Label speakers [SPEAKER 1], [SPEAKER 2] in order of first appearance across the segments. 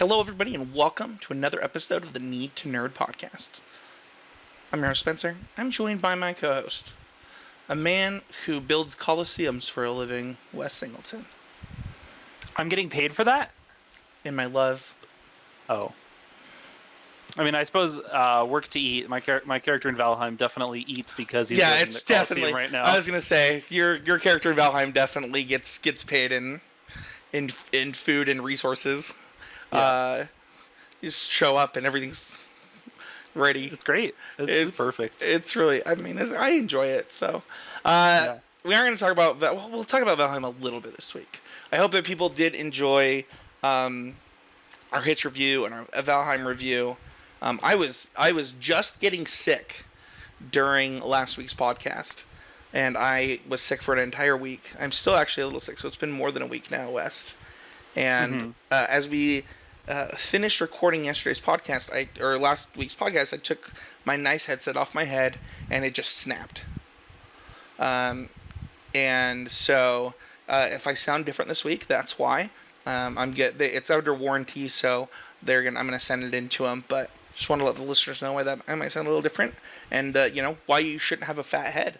[SPEAKER 1] Hello, everybody, and welcome to another episode of the Need to Nerd podcast. I'm your host, Spencer. I'm joined by my co host, a man who builds coliseums for a living, Wes Singleton.
[SPEAKER 2] I'm getting paid for that?
[SPEAKER 1] In my love.
[SPEAKER 2] Oh. I mean, I suppose work to eat. My character in Valheim definitely eats because he's building the Coliseum right now.
[SPEAKER 1] I was gonna say your character in Valheim definitely gets paid in food and resources.
[SPEAKER 2] Yeah.
[SPEAKER 1] You just show up and everything's ready.
[SPEAKER 2] It's great. It's perfect.
[SPEAKER 1] It's really. I mean, I enjoy it. So, we aren't going to talk about. We'll talk about Valheim a little bit this week. I hope that people did enjoy our Hitch review and our Valheim review. I was just getting sick during last week's podcast, and I was sick for an entire week. I'm still actually a little sick, so it's been more than a week now, Wes. And as we finished recording yesterday's podcast, or last week's podcast, I took my nice headset off my head, and it just snapped. And so if I sound different this week, that's why. It's under warranty, so I'm gonna send it in to them, but just want to let the listeners know why that I might sound a little different, and why you shouldn't have a fat head.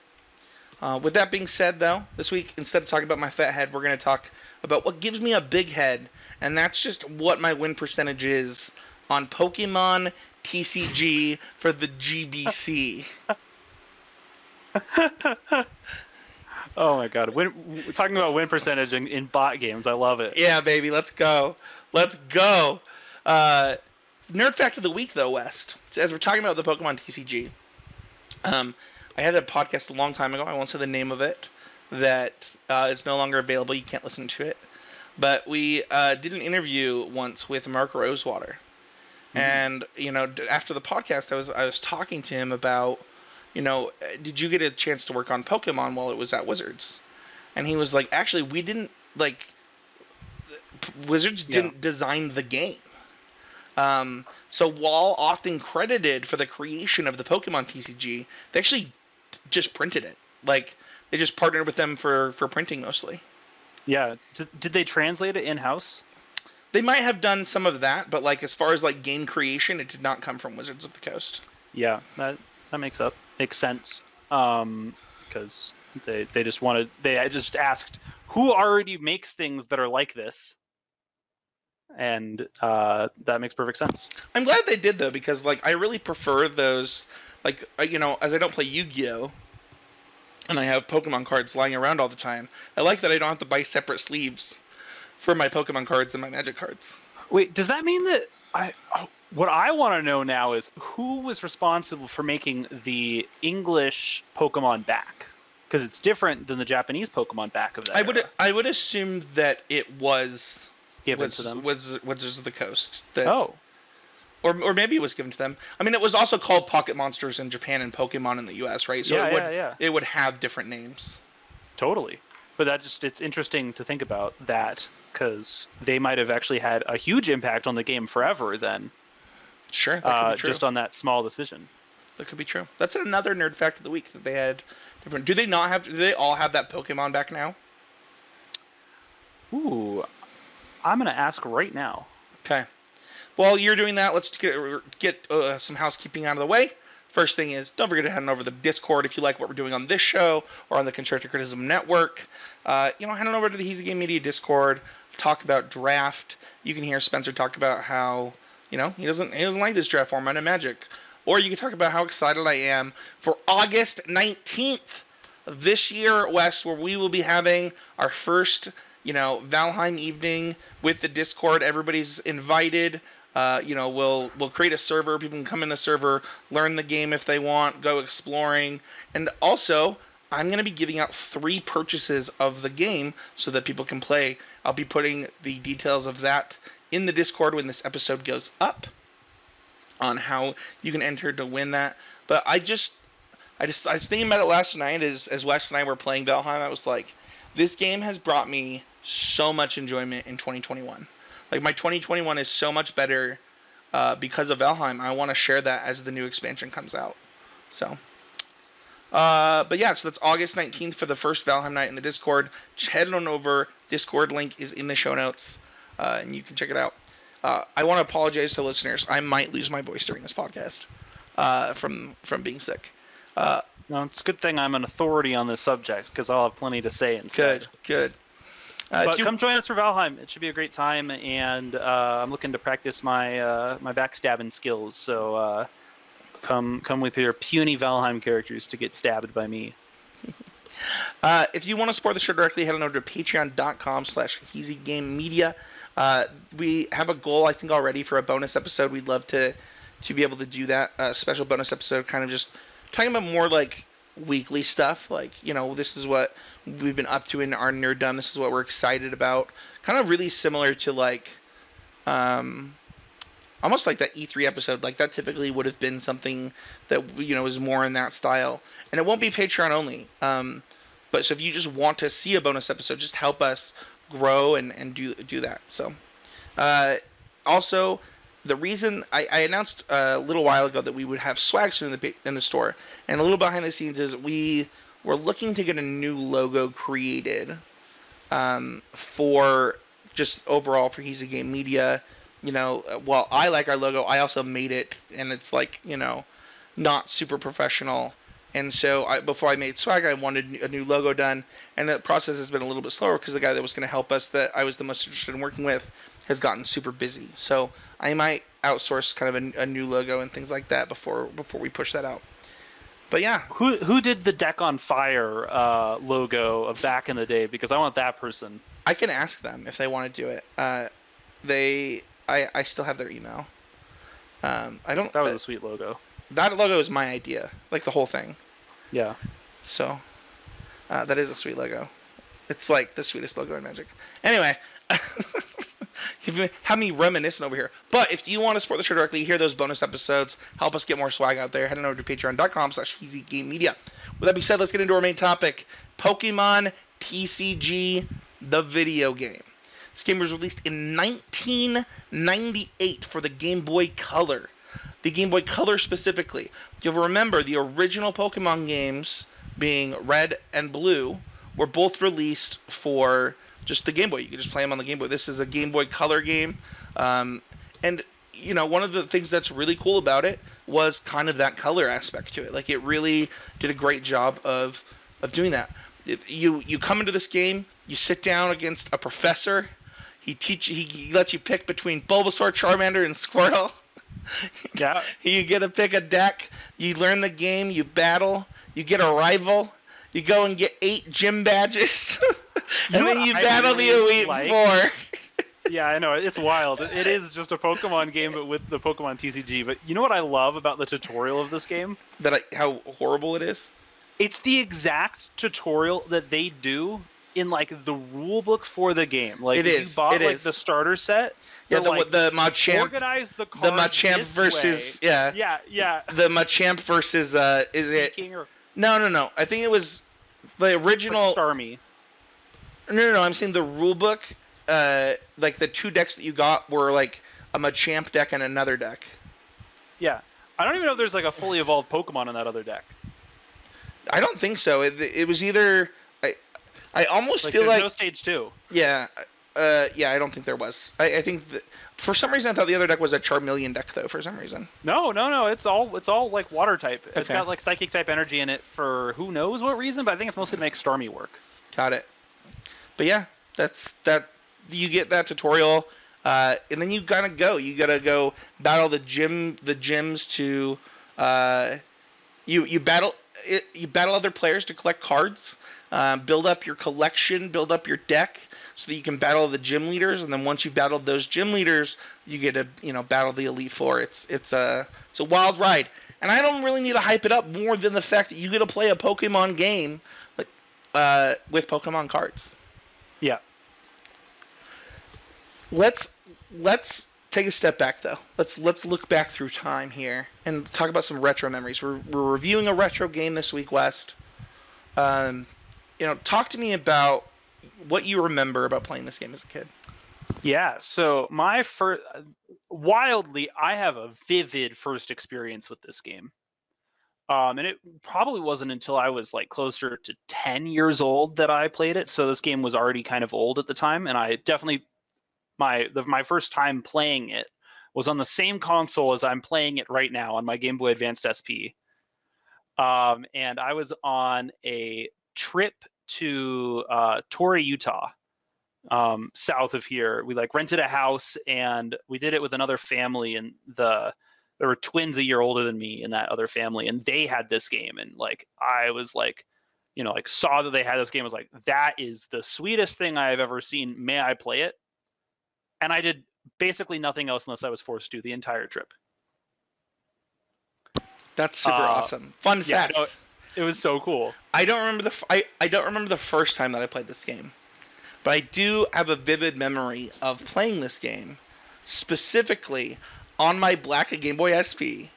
[SPEAKER 1] With that being said, though, this week, instead of talking about my fat head, we're going to talk about what gives me a big head, and that's just what my win percentage is on Pokemon TCG for the GBC.
[SPEAKER 2] Oh my god. Talking about win percentage in bot games, I love it.
[SPEAKER 1] Yeah, baby, let's go. Let's go. Nerd fact of the week, though, West. As we're talking about the Pokemon TCG, I had a podcast a long time ago, I won't say the name of it, that is no longer available. You can't listen to it. But we did an interview once with Mark Rosewater. And, after the podcast, I was talking to him about, did you get a chance to work on Pokemon while it was at Wizards? And he was like, actually, we didn't, Wizards didn't design the game. So while often credited for the creation of the Pokemon TCG, they actually just printed it. They just partnered with them for printing mostly.
[SPEAKER 2] Yeah. Did they translate it in-house?
[SPEAKER 1] They might have done some of that, but as far as game creation, it did not come from Wizards of the Coast.
[SPEAKER 2] Yeah, that makes sense. Because they just asked who already makes things that are like this. And that makes perfect sense.
[SPEAKER 1] I'm glad they did, though, because I really prefer those, as I don't play Yu-Gi-Oh! And I have Pokemon cards lying around all the time. I like that I don't have to buy separate sleeves for my Pokemon cards and my Magic cards.
[SPEAKER 2] Wait, does that mean that what I want to know now is who was responsible for making the English Pokemon back? Because it's different than the Japanese Pokemon back of that.
[SPEAKER 1] I would assume that it was
[SPEAKER 2] given to them.
[SPEAKER 1] Wizards of the Coast. Or maybe it was given to them. I mean, it was also called Pocket Monsters in Japan and Pokemon in the U.S., right? So it would have different names.
[SPEAKER 2] Totally. But it's interesting to think about that, because they might have actually had a huge impact on the game forever then.
[SPEAKER 1] Sure, that could be true.
[SPEAKER 2] Just on that small decision.
[SPEAKER 1] That could be true. That's another nerd fact of the week, that they had different... Do they all have that Pokemon back now?
[SPEAKER 2] Ooh, I'm going to ask right now.
[SPEAKER 1] Okay. While you're doing that, let's get some housekeeping out of the way. First thing is, don't forget to head on over to the Discord if you like what we're doing on this show or on the Constructive Criticism Network. Head on over to the He's a Game Media Discord, talk about draft. You can hear Spencer talk about how, he doesn't like this draft format in Magic. Or you can talk about how excited I am for August 19th of this year, Wes, where we will be having our first, Valheim evening with the Discord. Everybody's invited. We'll create a server. People can come in the server, learn the game if they want, go exploring. And also, I'm going to be giving out 3 purchases of the game so that people can play. I'll be putting the details of that in the Discord when this episode goes up on how you can enter to win that. But I was thinking about it last night as Wes and I were playing Valheim. I was like, this game has brought me so much enjoyment in 2021. My 2021 is so much better because of Valheim. I want to share that as the new expansion comes out. So, but yeah, so that's August 19th for the first Valheim night in the Discord. Just head on over. Discord link is in the show notes, and you can check it out. I want to apologize to listeners. I might lose my voice during this podcast from being sick.
[SPEAKER 2] No, it's a good thing I'm an authority on this subject because I'll have plenty to say instead.
[SPEAKER 1] Good.
[SPEAKER 2] But come join us for Valheim. It should be a great time, and I'm looking to practice my my backstabbing skills. So come with your puny Valheim characters to get stabbed by me.
[SPEAKER 1] If you want to support the show directly, head on over to patreon.com/easygamemedia. We have a goal, I think, already for a bonus episode. We'd love to be able to do that. A special bonus episode, kind of just talking about more like weekly stuff. Like, this is what we've been up to in our nerddom. This is what we're excited about. Kind of really similar to like, almost like that E3 episode. Like that typically would have been something that is more in that style. And it won't be Patreon only. But so if you just want to see a bonus episode, just help us grow and do that. So, also, the reason I announced a little while ago that we would have swag soon in the store, and a little behind the scenes is we were looking to get a new logo created for just overall for He's a Game Media. While I like our logo, I also made it, and it's like not super professional. And so before I made swag, I wanted a new logo done, and the process has been a little bit slower because the guy that was going to help us, that I was the most interested in working with, has gotten super busy. So I might outsource kind of a new logo and things like that before we push that out. But yeah,
[SPEAKER 2] who did the Deck on Fire logo of back in the day? Because I want that person.
[SPEAKER 1] I can ask them if they want to do it. I still have their email. I don't.
[SPEAKER 2] That was a sweet logo.
[SPEAKER 1] That logo is my idea, like the whole thing.
[SPEAKER 2] Yeah.
[SPEAKER 1] So, that is a sweet logo. It's like the sweetest logo in Magic. Anyway, you have me reminiscing over here. But if you want to support the show directly, hear those bonus episodes, help us get more swag out there, head on over to patreon.com/easygamemedia. With that being said, let's get into our main topic: Pokemon TCG, the video game. This game was released in 1998 for the Game Boy Color. The Game Boy Color specifically. You'll remember the original Pokemon games, being Red and Blue, were both released for just the Game Boy. You could just play them on the Game Boy. This is a Game Boy Color game. And, one of the things that's really cool about it was kind of that color aspect to it. Like, it really did a great job of doing that. You come into this game, you sit down against a professor. He lets you pick between Bulbasaur, Charmander, and Squirtle.
[SPEAKER 2] Yeah.
[SPEAKER 1] You get to pick a deck, you learn the game, you battle, you get a rival, you go and get 8 gym badges, and then you battle the Elite Four.
[SPEAKER 2] Yeah, I know. It's wild. It is just a Pokemon game, but with the Pokemon TCG. But you know what I love about the tutorial of this game?
[SPEAKER 1] How horrible it is?
[SPEAKER 2] It's the exact tutorial that they do in like the rule book for the game. Like if you bought the starter set.
[SPEAKER 1] Yeah, the Machamp.
[SPEAKER 2] Organize the cards.
[SPEAKER 1] The Machamp versus
[SPEAKER 2] way. Yeah.
[SPEAKER 1] The Machamp versus
[SPEAKER 2] Seeking or...
[SPEAKER 1] No. I think it was the original.
[SPEAKER 2] Like Starmie.
[SPEAKER 1] No. I'm saying the rule book. Like the 2 decks that you got were like a Machamp deck and another deck.
[SPEAKER 2] Yeah, I don't even know if there's like a fully evolved Pokemon in that other deck.
[SPEAKER 1] I don't think so. It was either. I almost feel like
[SPEAKER 2] no stage 2.
[SPEAKER 1] Yeah. I don't think there was. I think for some reason I thought the other deck was a Charmeleon deck though. For some reason.
[SPEAKER 2] No. It's all like water type. Okay. It's got like psychic type energy in it for who knows what reason, but I think it's mostly to make Starmie work.
[SPEAKER 1] Got it. But yeah, that's that. You get that tutorial, and then you gotta go. You gotta go battle the gyms to. You battle other players to collect cards. Build up your collection, build up your deck, so that you can battle the gym leaders, and then once you've battled those gym leaders, you get to battle the Elite Four. It's a wild ride, and I don't really need to hype it up more than the fact that you get to play a Pokemon game, with Pokemon cards.
[SPEAKER 2] Yeah.
[SPEAKER 1] Let's take a step back though. Let's look back through time here and talk about some retro memories. We're reviewing a retro game this week, West. Talk to me about what you remember about playing this game as a kid.
[SPEAKER 2] Yeah, so my first, I have a vivid first experience with this game. And it probably wasn't until I was like closer to 10 years old that I played it. So this game was already kind of old at the time, and my first time playing it was on the same console as I'm playing it right now on my Game Boy Advanced SP. And I was on a trip to Torrey, Utah, south of here. We like rented a house and we did it with another family, and there were twins a year older than me in that other family, and they had this game, and like I was like, like saw that they had this game, was like, that is the sweetest thing I've ever seen. May I play it? And I did basically nothing else unless I was forced to the entire trip.
[SPEAKER 1] That's super awesome. Fun fact.
[SPEAKER 2] No, it was so cool.
[SPEAKER 1] I don't remember I don't remember the first time that I played this game, but I do have a vivid memory of playing this game, specifically on my black Game Boy SP,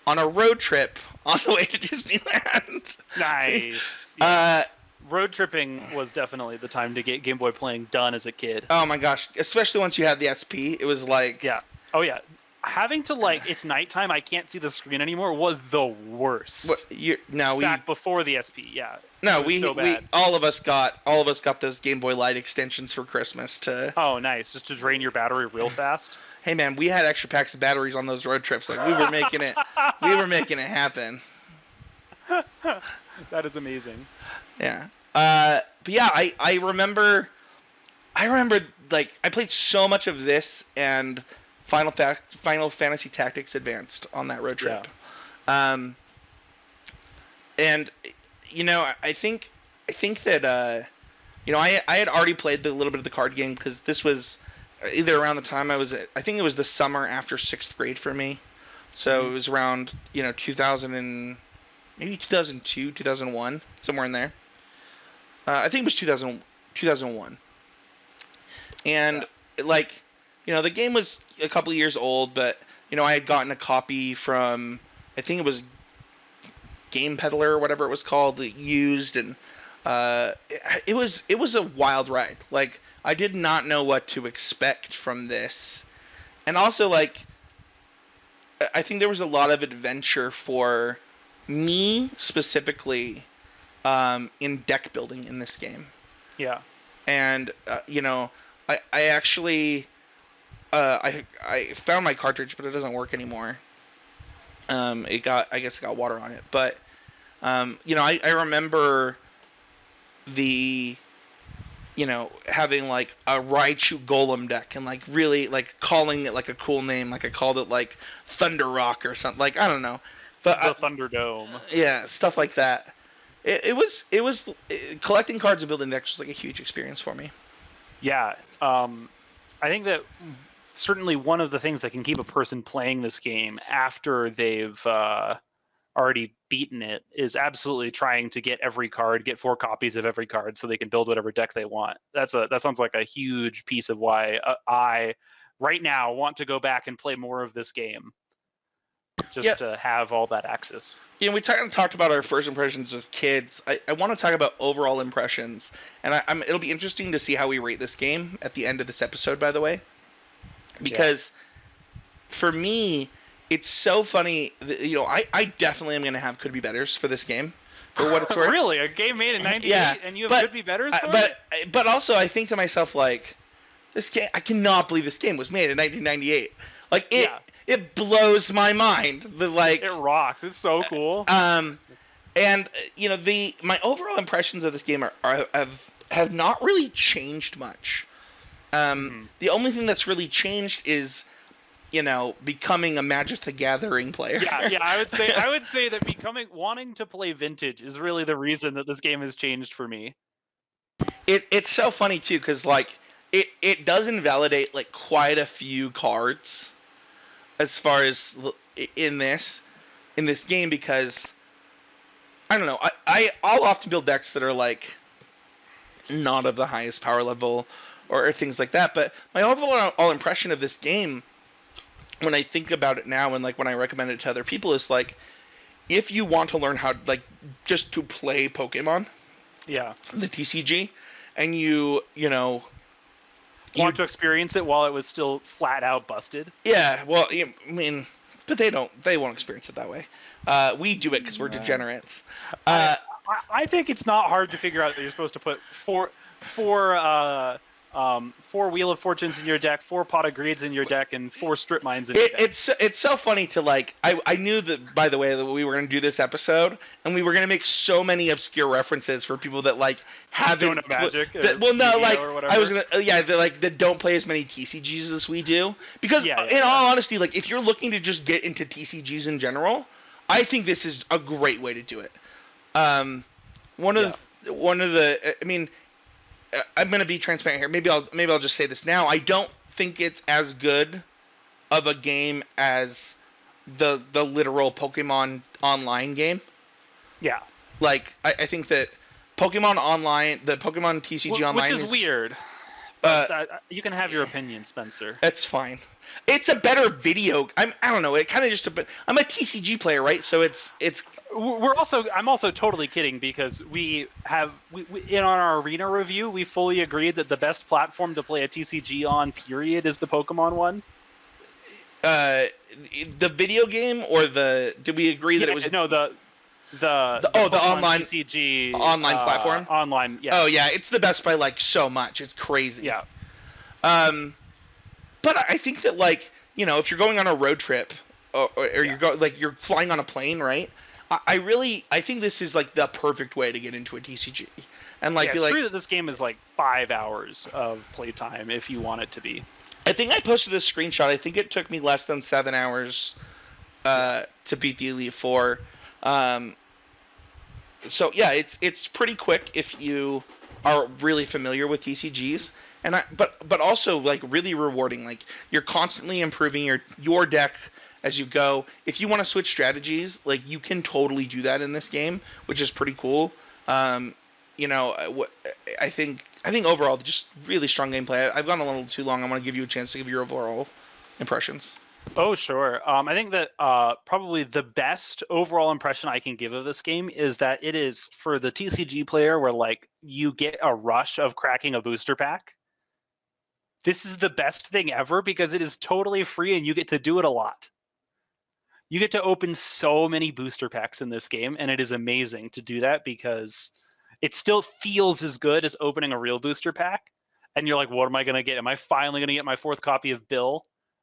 [SPEAKER 1] on a road trip on the way to Disneyland.
[SPEAKER 2] Nice. Yeah. Road tripping was definitely the time to get Game Boy playing done as a kid.
[SPEAKER 1] Oh my gosh, especially once you had the SP, it was like...
[SPEAKER 2] Yeah. Oh yeah. Having to it's nighttime, I can't see the screen anymore was the worst. Back before the SP, yeah.
[SPEAKER 1] No, we all of us got those Game Boy Light extensions for Christmas to...
[SPEAKER 2] Oh, nice. Just to drain your battery real fast.
[SPEAKER 1] Hey man, we had extra packs of batteries on those road trips. Like we were making it happen.
[SPEAKER 2] That is amazing.
[SPEAKER 1] Yeah. But yeah, I remember like I played so much of this and Final Fantasy Tactics Advanced on that road trip. Yeah. And I think that I had already played a little bit of the card game because this was either around the time I think it was the summer after 6th grade for me. So it was around 2000 and maybe 2002, 2001, somewhere in there. I think it was 2001. And the game was a couple of years old, but I had gotten a copy from, I think it was Game Peddler or whatever it was called, that used, and it was a wild ride. Like I did not know what to expect from this, and also I think there was a lot of adventure for me specifically in deck building in this game.
[SPEAKER 2] Yeah.
[SPEAKER 1] And I actually I found my cartridge, but it doesn't work anymore. I guess it got water on it, but I remember having like a Raichu Golem deck and really calling it a cool name. I called it Thunder Rock or something. I don't know. But
[SPEAKER 2] the Thunderdome.
[SPEAKER 1] Yeah, stuff like that. It was collecting cards and building decks was a huge experience for me.
[SPEAKER 2] Yeah. I think that certainly one of the things that can keep a person playing this game after they've already beaten it is absolutely trying to get 4 copies of every card so they can build whatever deck they want. That sounds like a huge piece of why I right now want to go back and play more of this game. Just to have all that access.
[SPEAKER 1] We talked about our first impressions as kids. I want to talk about overall impressions, and it'll be interesting to see how we rate this game at the end of this episode, by the way. Because for me, it's so funny that, I definitely am going to have could be betters for this game, for what it's worth.
[SPEAKER 2] Really? A game made in 98 and you have could be betters for it?
[SPEAKER 1] But also I think to myself, this game, I cannot believe this game was made in 1998. It blows my mind.
[SPEAKER 2] It rocks. It's so cool.
[SPEAKER 1] And my overall impressions of this game have not really changed much. The only thing that's really changed is, becoming a Magic the Gathering player.
[SPEAKER 2] Yeah. I would say that wanting to play Vintage is really the reason that this game has changed for me.
[SPEAKER 1] It's so funny too, because it does invalidate quite a few cards as far as in this game, because I don't know, I'll often build decks that are not of the highest power level or things like that, but my overall impression of this game when I think about it now and when I recommend it to other people is if you want to learn how just to play Pokemon, the TCG, and you
[SPEAKER 2] want to experience it while it was still flat out busted.
[SPEAKER 1] Yeah, well, I mean, but they won't experience it that way. We do it because we're degenerates.
[SPEAKER 2] I think it's not hard to figure out that you're supposed to put four 4 Wheel of Fortunes in your deck, 4 Pot of Greeds in your deck, and 4 Strip Mines in your deck.
[SPEAKER 1] It's so funny to like. I knew that, by the way, that we were going to do this episode, and we were going to make so many obscure references for people that like haven't
[SPEAKER 2] Don't know Magic.
[SPEAKER 1] well, no, like
[SPEAKER 2] or whatever.
[SPEAKER 1] I was gonna that don't play as many TCGs as we do, because all honesty, like if you're looking to just get into TCGs in general, I think this is a great way to do it. One of the I mean, I'm gonna be transparent here. Maybe I'll just say this now. I don't think it's as good of a game as the literal Pokemon online game.
[SPEAKER 2] Yeah.
[SPEAKER 1] Like I think that Pokemon Online, the Pokemon TCG Online,
[SPEAKER 2] which is weird. But you can have your opinion, Spencer.
[SPEAKER 1] That's fine. It's a better video. I don't know. It kind of just I'm a TCG player, right? So it's.
[SPEAKER 2] I'm also totally kidding, because we in our arena review, we fully agreed that the best platform to play a TCG on, period, is the Pokemon one.
[SPEAKER 1] The video game, or did we agree that it was the online
[SPEAKER 2] TCG
[SPEAKER 1] online platform?
[SPEAKER 2] Online, yeah.
[SPEAKER 1] Oh yeah, it's the best by like so much. It's crazy.
[SPEAKER 2] Yeah.
[SPEAKER 1] But I think that, like, you know, if you're going on a road trip or you're flying on a plane, right? I think this is like the perfect way to get into a TCG. And like,
[SPEAKER 2] it's true that this game is like 5 hours of playtime if you want it to be.
[SPEAKER 1] I think I posted this screenshot. I think it took me less than 7 hours to beat the Elite Four. So yeah, it's pretty quick if you are really familiar with TCGs, but also like really rewarding. Like, you're constantly improving your deck as you go. If you want to switch strategies, like, you can totally do that in this game, which is pretty cool. You know, I think overall just really strong gameplay. I've gone a little too long. I want to give you a chance to give your overall impressions.
[SPEAKER 2] Oh, sure. I think that probably the best overall impression I can give of this game is that it is, for the TCG player, where like you get a rush of cracking a booster pack. This is the best thing ever, because it is totally free and you get to do it a lot. You get to open so many booster packs in this game, and it is amazing to do that, because it still feels as good as opening a real booster pack. And you're like, what am I going to get? Am I finally going to get my 4th copy of Bill,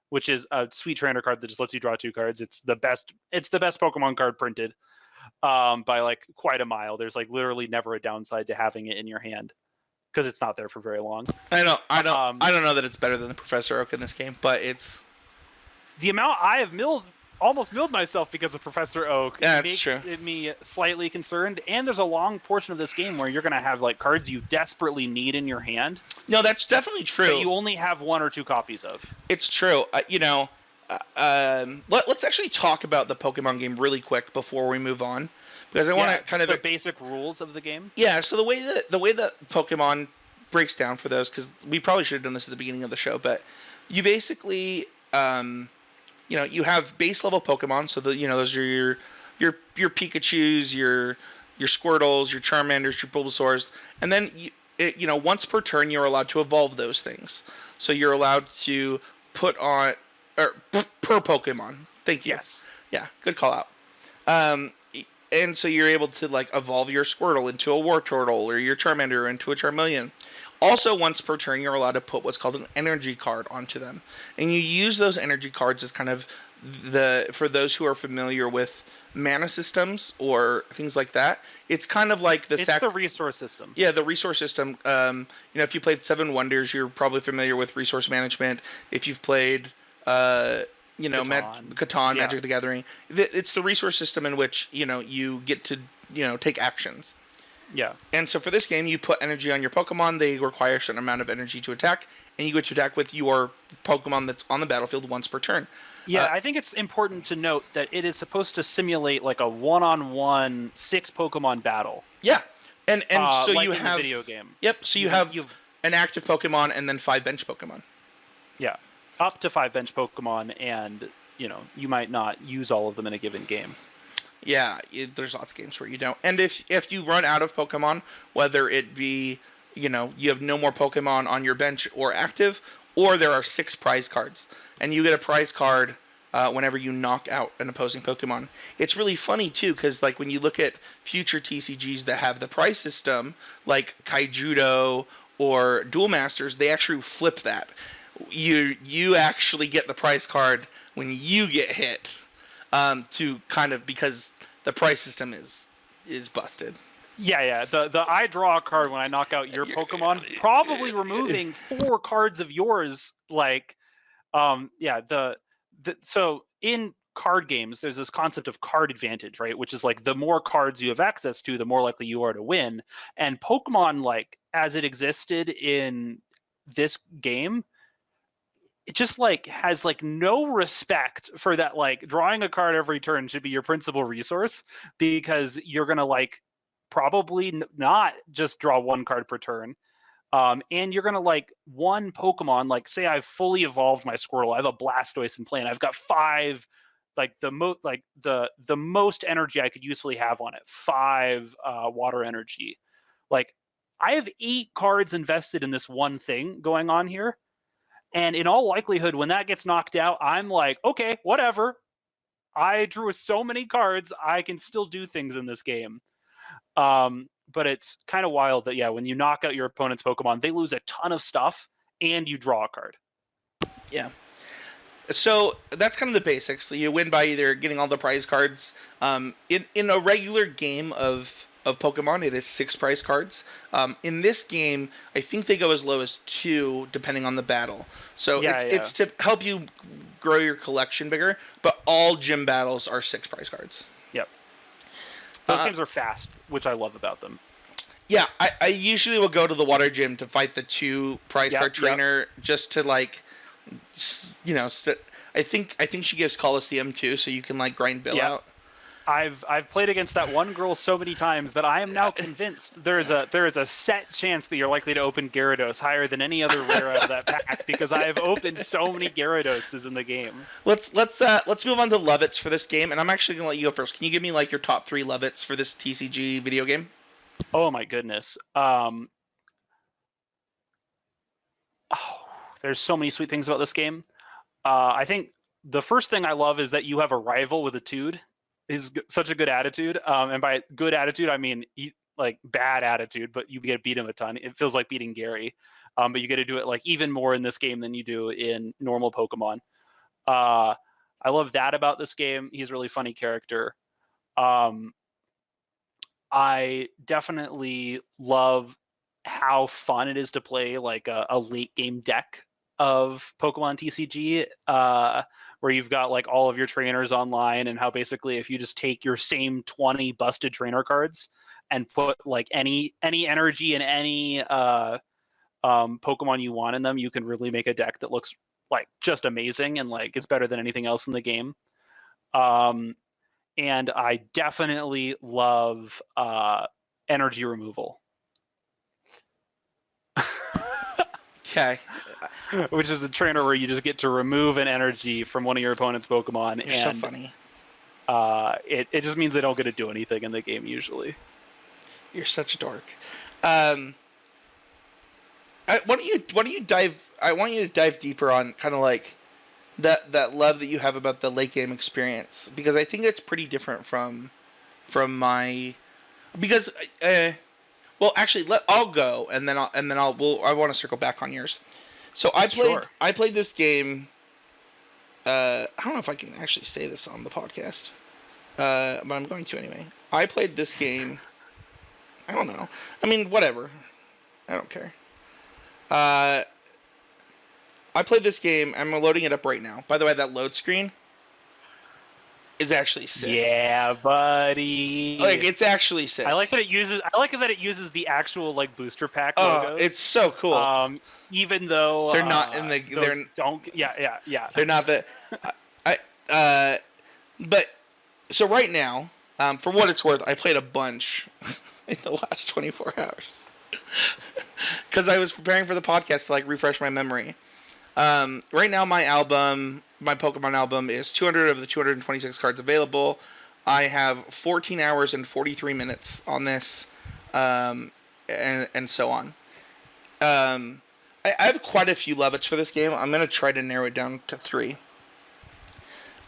[SPEAKER 2] which is a sweet trainer card that just lets you draw 2 cards. It's the best Pokemon card printed by like quite a mile. There's like literally never a downside to having it in your hand, because it's not there for very long.
[SPEAKER 1] I don't know that it's better than the Professor Oak in this game, but it's
[SPEAKER 2] the amount I have almost milled myself because of Professor Oak.
[SPEAKER 1] Yeah, that's true.
[SPEAKER 2] Made me slightly concerned. And there's a long portion of this game where you're going to have like cards you desperately need in your hand.
[SPEAKER 1] No, that's definitely true.
[SPEAKER 2] That you only have 1 or 2 copies of.
[SPEAKER 1] It's true. You know, let's actually talk about the Pokemon game really quick before we move on, because I want to kind of
[SPEAKER 2] the basic rules of the game.
[SPEAKER 1] Yeah. So the way that Pokemon breaks down for those, because we probably should have done this at the beginning of the show, but you basically you know, you have base level Pokemon, so those are your Pikachus, your Squirtles, your Charmanders, your Bulbasaurs, and then once per turn you're allowed to evolve those things. So you're allowed to put on per Pokemon. Thank you.
[SPEAKER 2] Yes.
[SPEAKER 1] Yeah, good call out. And so you're able to like evolve your Squirtle into a Wartortle, or your Charmander into a Charmeleon. Also, once per turn, you're allowed to put what's called an energy card onto them. And you use those energy cards as kind of for those who are familiar with mana systems or things like that, it's kind of like
[SPEAKER 2] the resource system.
[SPEAKER 1] Yeah, the resource system. If you played Seven Wonders, you're probably familiar with resource management. If you've played, Catan,
[SPEAKER 2] yeah.
[SPEAKER 1] Magic the Gathering, it's the resource system in which, you get to, take actions.
[SPEAKER 2] Yeah.
[SPEAKER 1] And so for this game, you put energy on your Pokemon. They require a certain amount of energy to attack, and you get to attack with your Pokemon that's on the battlefield once per turn.
[SPEAKER 2] Yeah, I think it's important to note that it is supposed to simulate like a 1-on-1 6 Pokemon battle.
[SPEAKER 1] Yeah, and so
[SPEAKER 2] like
[SPEAKER 1] you
[SPEAKER 2] in
[SPEAKER 1] have
[SPEAKER 2] the video game.
[SPEAKER 1] Yep. So you have an active Pokemon and then 5 bench Pokemon.
[SPEAKER 2] Yeah, up to 5 bench Pokemon, and you might not use all of them in a given game.
[SPEAKER 1] Yeah, there's lots of games where you don't. And if you run out of Pokemon, whether it be, you have no more Pokemon on your bench or active, or there are 6 prize cards, and you get a prize card whenever you knock out an opposing Pokemon. It's really funny, too, because like when you look at future TCGs that have the prize system, like Kaijudo or Duel Masters, they actually flip that. You actually get the prize card when you get hit, to kind of, because the prize system is busted.
[SPEAKER 2] Yeah. The I draw a card when I knock out your Pokemon, probably removing 4 cards of yours. Like, so in card games, there's this concept of card advantage, right? Which is like the more cards you have access to, the more likely you are to win. And Pokemon, like as it existed in this game, it just like has like no respect for that. Like drawing a card every turn should be your principal resource, because you're gonna like probably not just draw 1 card per turn. And you're gonna like one Pokemon, like say I've fully evolved my Squirtle, I have a Blastoise in play, and I've got 5, like the most energy I could usefully have on it, 5 water energy. Like I have 8 cards invested in this one thing going on here, and in all likelihood, when that gets knocked out, I'm like, okay, whatever. I drew so many cards, I can still do things in this game. But it's kind of wild that, yeah, when you knock out your opponent's Pokemon, they lose a ton of stuff, and you draw a card.
[SPEAKER 1] Yeah. So that's kind of the basics. So you win by either getting all the prize cards. In a regular game of Pokemon, it is 6 prize cards. In this game, I think they go as low as 2, depending on the battle. So it's to help you grow your collection bigger. But all gym battles are 6 prize cards.
[SPEAKER 2] Yep. Those games are fast, which I love about them.
[SPEAKER 1] Yeah, I usually will go to the water gym to fight the 2 prize card trainer, just to like, you know, I think she gives Coliseum too, so you can like grind Bill out.
[SPEAKER 2] I've played against that one girl so many times that I am now convinced there is a set chance that you're likely to open Gyarados higher than any other rare out of that pack, because I have opened so many Gyaradoses in the game.
[SPEAKER 1] Let's move on to Lovets for this game, and I'm actually gonna let you go first. Can you give me like your top 3 Lovets for this TCG video game?
[SPEAKER 2] Oh my goodness. There's so many sweet things about this game. I think the first thing I love is that you have a rival with a tude. Is such a good attitude. And by good attitude, I mean like bad attitude, but you get to beat him a ton. It feels like beating Gary. But you get to do it like even more in this game than you do in normal Pokemon. I love that about this game. He's a really funny character. I definitely love how fun it is to play like a late game deck of Pokemon TCG, where you've got like all of your trainers online, and how basically if you just take your same 20 busted trainer cards and put like any energy and any Pokemon you want in them, you can really make a deck that looks like just amazing and like is better than anything else in the game. And I definitely love energy removal.
[SPEAKER 1] Okay.
[SPEAKER 2] Which is a trainer where you just get to remove an energy from one of your opponent's Pokemon.
[SPEAKER 1] You're so funny.
[SPEAKER 2] It just means they don't get to do anything in the game usually.
[SPEAKER 1] You're such a dork. I want you to dive deeper on kind of like that love that you have about the late game experience, because I think it's pretty different from my, because well, actually, I'll go, and then I want to circle back on yours. So I played this game. I don't know if I can actually say this on the podcast, but I'm going to anyway. I played this game. I don't know. I mean, whatever. I don't care. I played this game. I'm loading it up right now. By the way, that load screen is actually sick.
[SPEAKER 2] Yeah, buddy.
[SPEAKER 1] Like, it's actually sick.
[SPEAKER 2] I like that it uses the actual like booster pack logos.
[SPEAKER 1] It's so cool.
[SPEAKER 2] Even though
[SPEAKER 1] they're not in the
[SPEAKER 2] They're
[SPEAKER 1] not the but so right now, for what it's worth, I played a bunch in the last 24 hours. Cuz I was preparing for the podcast to like refresh my memory. Right now my Pokemon album is 200 of the 226 cards available. I have 14 hours and 43 minutes on this, and so on. I have quite a few Lovets for this game. I'm going to try to narrow it down to 3.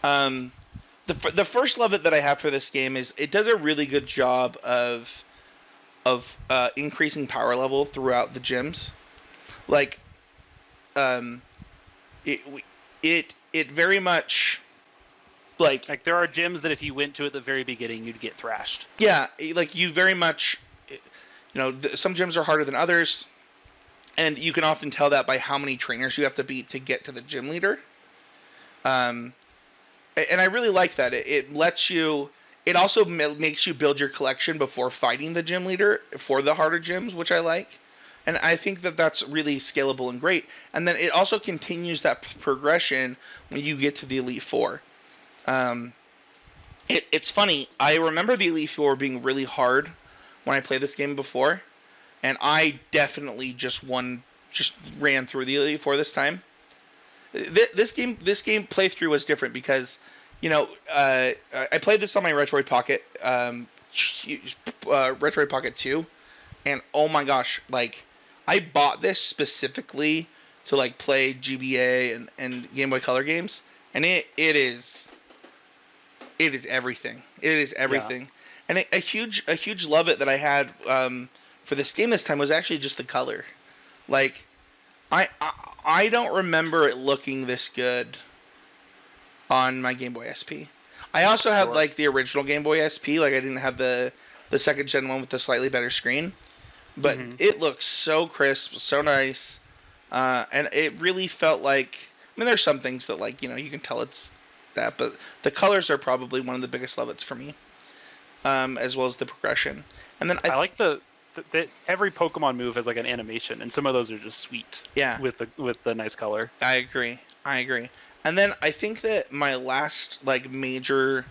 [SPEAKER 1] The first Lovet that I have for this game is it does a really good job of increasing power level throughout the gyms. Like, um, it it very much
[SPEAKER 2] Like there are gyms that if you went to at the very beginning, you'd get thrashed.
[SPEAKER 1] yeah, like you very much, some gyms are harder than others, and you can often tell that by how many trainers you have to beat to get to the gym leader. Um, and I really like that. It lets you. It also makes you build your collection before fighting the gym leader for the harder gyms, which I like. And I think that that's really scalable and great. And then it also continues that progression when you get to the Elite Four. Um, it's funny. I remember the Elite Four being really hard when I played this game before, and I definitely just ran through the Elite Four this time. This game playthrough was different because, I played this on my Retroid Pocket, Retroid Pocket 2, and oh my gosh, like I bought this specifically to like play GBA and Game Boy Color games, and it is everything. It is everything. Yeah. And a huge love it that I had for this game this time was actually just the color. Like I don't remember it looking this good on my Game Boy SP. I also had like the original Game Boy SP. Like I didn't have the second gen one with the slightly better screen, but it looks so crisp, so nice, and it really felt like. I mean, there's some things that like you can tell it's that, but the colors are probably one of the biggest love-its for me, as well as the progression. And then
[SPEAKER 2] I like the every Pokemon move has like an animation, and some of those are just sweet.
[SPEAKER 1] Yeah.
[SPEAKER 2] With the nice color.
[SPEAKER 1] I agree. And then I think that my last like major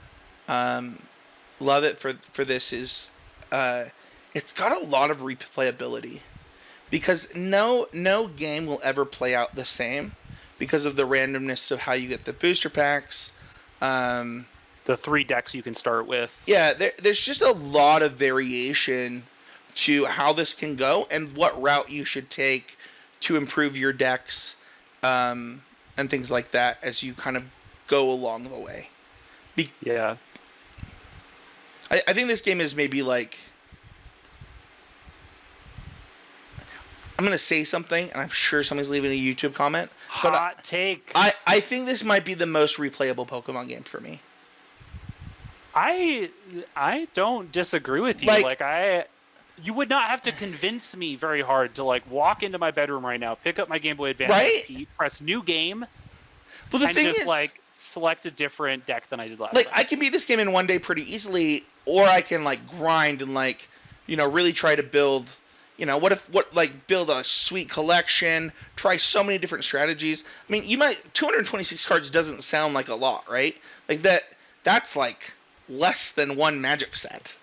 [SPEAKER 1] love it for this is it's got a lot of replayability, because no game will ever play out the same because of the randomness of how you get the booster packs.
[SPEAKER 2] The 3 decks you can start with.
[SPEAKER 1] Yeah, there's just a lot of variation to how this can go and what route you should take to improve your decks, and things like that as you kind of go along the way.
[SPEAKER 2] Yeah.
[SPEAKER 1] I think this game is maybe like... I'm going to say something, and I'm sure somebody's leaving a YouTube comment.
[SPEAKER 2] Hot take.
[SPEAKER 1] I think this might be the most replayable Pokemon game for me.
[SPEAKER 2] I don't disagree with you. You would not have to convince me very hard to like walk into my bedroom right now, pick up my Game Boy Advance SP, press new game, and just like select a different deck than I did last time.
[SPEAKER 1] I can beat this game in one day pretty easily, or I can like grind and like really try to build build a sweet collection, try so many different strategies. I mean, 226 cards doesn't sound like a lot, right? Like that's like less than one Magic set.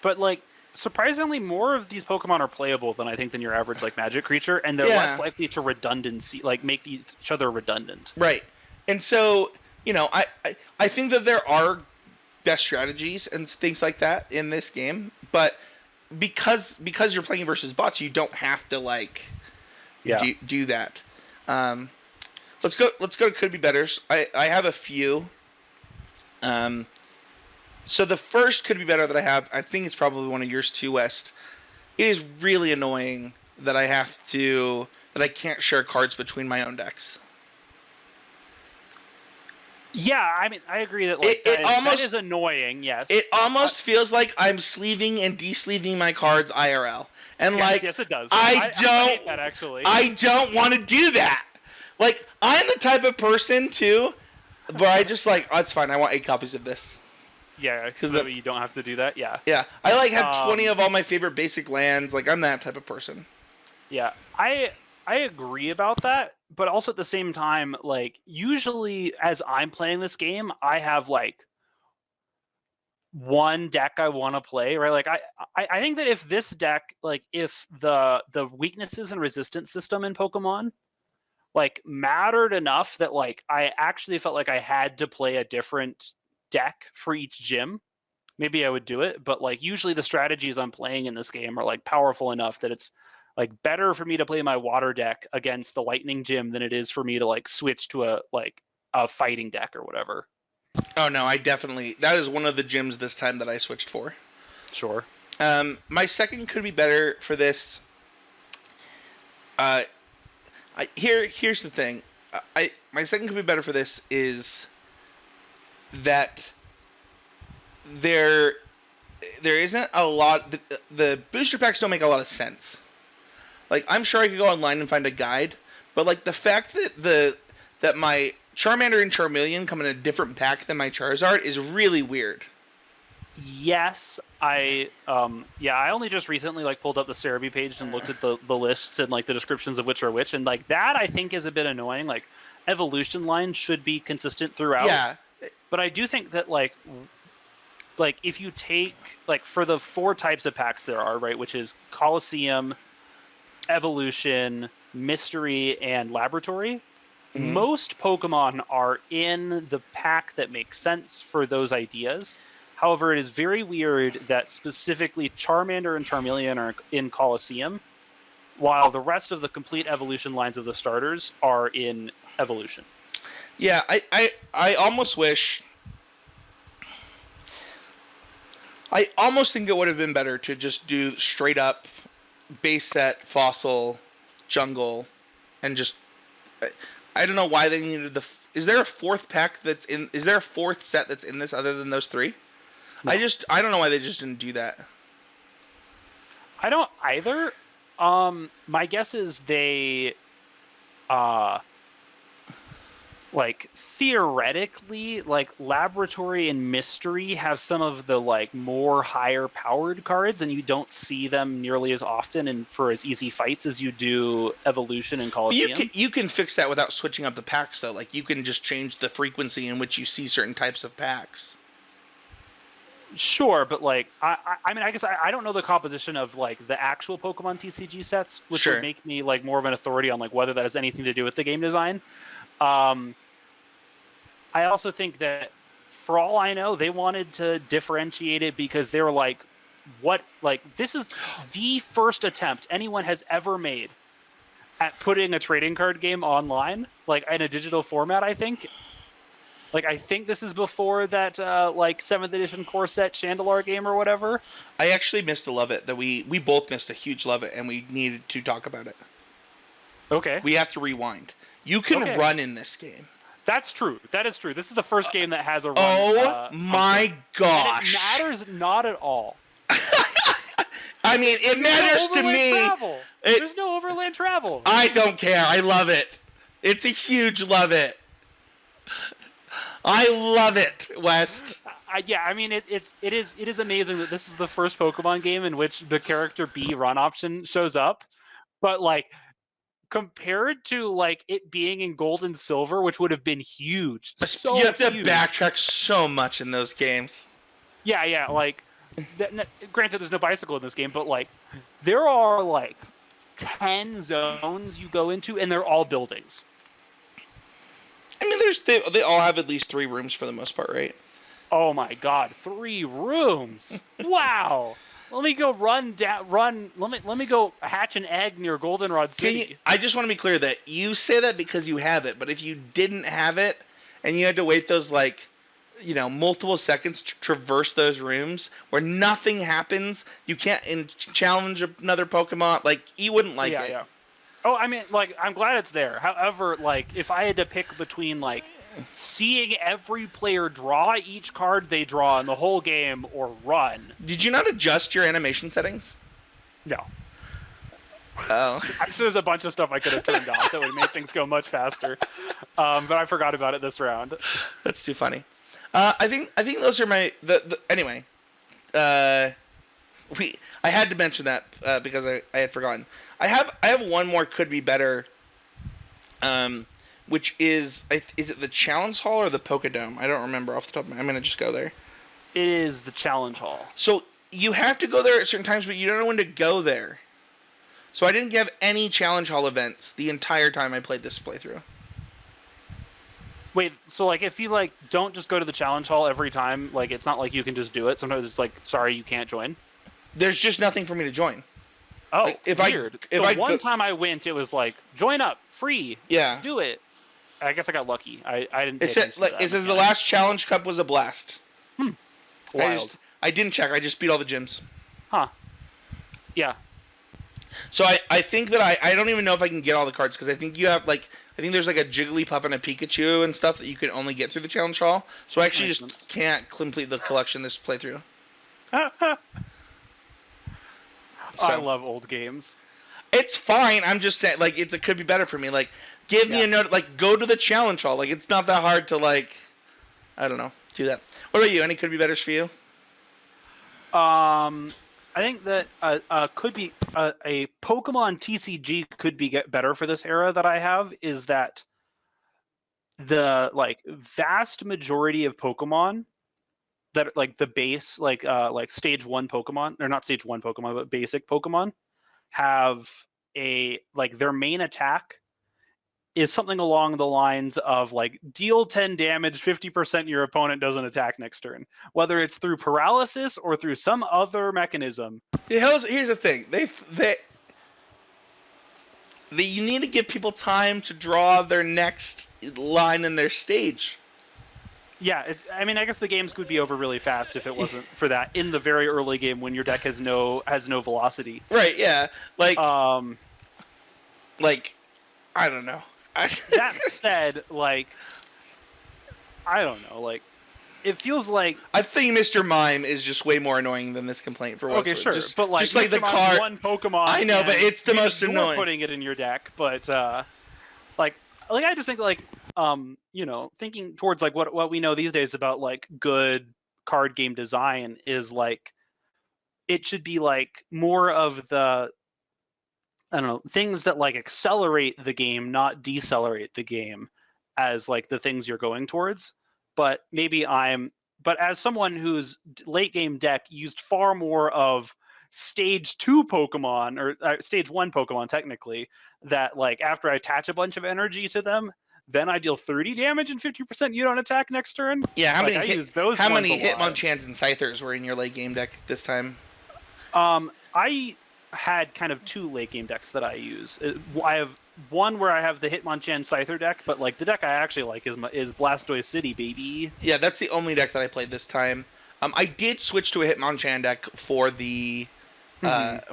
[SPEAKER 2] But like surprisingly, more of these Pokemon are playable than I think than your average like Magic creature, and they're less likely to make each other redundant.
[SPEAKER 1] Right. And so, I think that there are best strategies and things like that in this game, but because you're playing versus bots, you don't have to do that. Let's go to Could Be Betters. I have a few. So the first Could Be Better that I have, I think it's probably one of yours too, West. It is really annoying that I can't share cards between my own decks.
[SPEAKER 2] Yeah, I mean, I agree that that is annoying, yes.
[SPEAKER 1] It almost feels like I'm sleeving and de-sleeving my cards IRL. And
[SPEAKER 2] yes, it does.
[SPEAKER 1] I
[SPEAKER 2] hate that, actually.
[SPEAKER 1] I don't want to do that. Like, I'm the type of person, too, where I just it's fine, I want 8 copies of this.
[SPEAKER 2] Yeah, because you don't have to do that, yeah.
[SPEAKER 1] Yeah, I have 20 of all my favorite basic lands, I'm that type of person.
[SPEAKER 2] Yeah, I agree about that, but also at the same time, usually as I'm playing this game, I have one deck I want to play, right? I think that if this deck, if the weaknesses and resistance system in Pokemon mattered enough that I actually felt like I had to play a different deck for each gym, maybe I would do it. But usually the strategies I'm playing in this game are powerful enough that it's better for me to play my water deck against the lightning gym than it is for me to switch to a fighting deck or whatever.
[SPEAKER 1] Oh no, that is one of the gyms this time that I switched for.
[SPEAKER 2] Sure.
[SPEAKER 1] My second Could Be Better for this. Uh, here's the thing. My second could be better for this is that there isn't a lot. The booster packs don't make a lot of sense. Like, I'm sure I could go online and find a guide, but like the fact that my Charmander and Charmeleon come in a different pack than my Charizard is really weird.
[SPEAKER 2] Yes, I only just recently like pulled up the Cerebi page and looked at the lists and like the descriptions of which are which, and like that I think is a bit annoying. Like evolution lines should be consistent throughout.
[SPEAKER 1] Yeah.
[SPEAKER 2] But I do think that like if you take like for the 4 types of packs there are, right, which is Coliseum, Evolution, Mystery, and Laboratory, most Pokemon are in the pack that makes sense for those ideas. However, it is very weird that specifically Charmander and Charmeleon are in Coliseum, while the rest of the complete evolution lines of the starters are in Evolution.
[SPEAKER 1] Yeah, I almost wish... I almost think it would have been better to just do straight up base set, fossil, jungle, and just... I don't know why they needed the... Is there a 4th pack that's in... Is there a 4th set that's in this other than those 3? No. I don't know why they just didn't do that.
[SPEAKER 2] I don't either. My guess is they, like theoretically, like Laboratory and Mystery have some of the like more higher powered cards, and you don't see them nearly as often and for as easy fights as you do Evolution and Coliseum.
[SPEAKER 1] You can fix that without switching up the packs though. Like you can just change the frequency in which you see certain types of packs.
[SPEAKER 2] Sure, but like I mean, I guess I don't know the composition of like the actual Pokemon TCG sets, which would make me like more of an authority on like whether that has anything to do with the game design. I also think that for all I know, they wanted to differentiate it because they were like, what, like this is the first attempt anyone has ever made at putting a trading card game online, like in a digital format, I think. Like, I think this is before that, like, 7th edition core set Chandelar game or whatever.
[SPEAKER 1] I actually missed a Love It. That we both missed a huge Love It, and we needed to talk about it.
[SPEAKER 2] Okay.
[SPEAKER 1] We have to rewind. You can run in this game.
[SPEAKER 2] That's true. That is true. This is the first game that has a run.
[SPEAKER 1] Oh, my gosh.
[SPEAKER 2] And it matters not at all.
[SPEAKER 1] I mean, it matters to me.
[SPEAKER 2] There's no overland travel.
[SPEAKER 1] I don't care. I love it. It's a huge Love It. I love it, West.
[SPEAKER 2] Yeah, I mean it is amazing that this is the first Pokemon game in which the character B run option shows up, but like compared to like it being in Gold and Silver, which would have been huge. So
[SPEAKER 1] you have to backtrack so much in those games.
[SPEAKER 2] Yeah, like granted, there's no bicycle in this game, but like there are like 10 zones you go into, and they're all buildings.
[SPEAKER 1] I mean, they all have at least 3 rooms for the most part, right?
[SPEAKER 2] Oh my God, 3 rooms! Wow. Let me go Let me go hatch an egg near Goldenrod City.
[SPEAKER 1] I just want to be clear that you say that because you have it, but if you didn't have it and you had to wait those like, you know, multiple seconds to traverse those rooms where nothing happens, you can't challenge another Pokemon. Like you wouldn't like it.
[SPEAKER 2] Yeah. Oh, I mean, like, I'm glad it's there. However, like, if I had to pick between, like, seeing every player draw each card they draw in the whole game or run...
[SPEAKER 1] Did you not adjust your animation settings?
[SPEAKER 2] No.
[SPEAKER 1] Oh.
[SPEAKER 2] I'm sure there's a bunch of stuff I could have turned off that would have made things go much faster. But I forgot about it this round.
[SPEAKER 1] That's too funny. I think those are my... Anyway. I had to mention that because I had forgotten. I have one more could be better, which is it the Challenge Hall or the Pokédome? I don't remember off the top of my head. I'm gonna just go there.
[SPEAKER 2] It is the Challenge Hall.
[SPEAKER 1] So you have to go there at certain times, but you don't know when to go there. So I didn't have any Challenge Hall events the entire time I played this playthrough.
[SPEAKER 2] Wait, so like if you like don't just go to the Challenge Hall every time, like it's not like you can just do it. Sometimes it's like, sorry, you can't join.
[SPEAKER 1] There's just nothing for me to join.
[SPEAKER 2] Oh,
[SPEAKER 1] like,
[SPEAKER 2] weird. One time I went, it was like, join up, free.
[SPEAKER 1] Yeah.
[SPEAKER 2] Do it. I guess I got lucky. I didn't.
[SPEAKER 1] It says the last Challenge Cup was a blast.
[SPEAKER 2] Wild.
[SPEAKER 1] I didn't check. I just beat all the gyms.
[SPEAKER 2] Huh. Yeah.
[SPEAKER 1] So I think that I don't even know if I can get all the cards because I think you have like I think there's like a Jigglypuff and a Pikachu and stuff that you can only get through the challenge hall. So I actually just
[SPEAKER 2] sense.
[SPEAKER 1] can't complete the collection this playthrough.
[SPEAKER 2] I love old games.
[SPEAKER 1] It's fine. I'm just saying like it could be better for me. Like give me a note. Like go to the challenge hall. Like it's not that hard to like I don't know do that. What about you? Any could be betters for you?
[SPEAKER 2] I think that could be a Pokemon TCG could be get better for this era that I have is that the like vast majority of Pokemon that like the base like stage 1 Pokemon or not stage 1 Pokemon but basic Pokemon have a like their main attack is something along the lines of like deal 10 damage 50% your opponent doesn't attack next turn, whether it's through paralysis or through some other mechanism.
[SPEAKER 1] Here's the thing. You need to give people time to draw their next line in their stage.
[SPEAKER 2] Yeah, it's. I mean, I guess the games could be over really fast if it wasn't for that in the very early game when your deck has no velocity.
[SPEAKER 1] Right. Yeah. Like I don't know.
[SPEAKER 2] That said, like I don't know, like it feels like
[SPEAKER 1] I think Mr. Mime is just way more annoying than this complaint for what.
[SPEAKER 2] Okay, sure, but like
[SPEAKER 1] just
[SPEAKER 2] Mr.
[SPEAKER 1] like the
[SPEAKER 2] Mime's
[SPEAKER 1] card.
[SPEAKER 2] One Pokemon.
[SPEAKER 1] I know, but it's the most annoying.
[SPEAKER 2] You're putting it in your deck, but like I just think like thinking towards like what we know these days about like good card game design is like it should be like more of the I don't know things that like accelerate the game, not decelerate the game, as like the things you're going towards. But but as someone whose late game deck used far more of stage 2 Pokemon or stage 1 Pokemon technically, that like after I attach a bunch of energy to them, then I deal 30 damage and 50% you don't attack next turn.
[SPEAKER 1] Yeah, how many
[SPEAKER 2] Hitmonchans
[SPEAKER 1] and Scythers were in your late game deck this time?
[SPEAKER 2] I had kind of 2 late game decks that I use. I have one where I have the Hitmonchan Scyther deck, but like the deck I actually like is Blastoise City, baby.
[SPEAKER 1] Yeah, that's the only deck that I played this time. I did switch to a Hitmonchan deck for the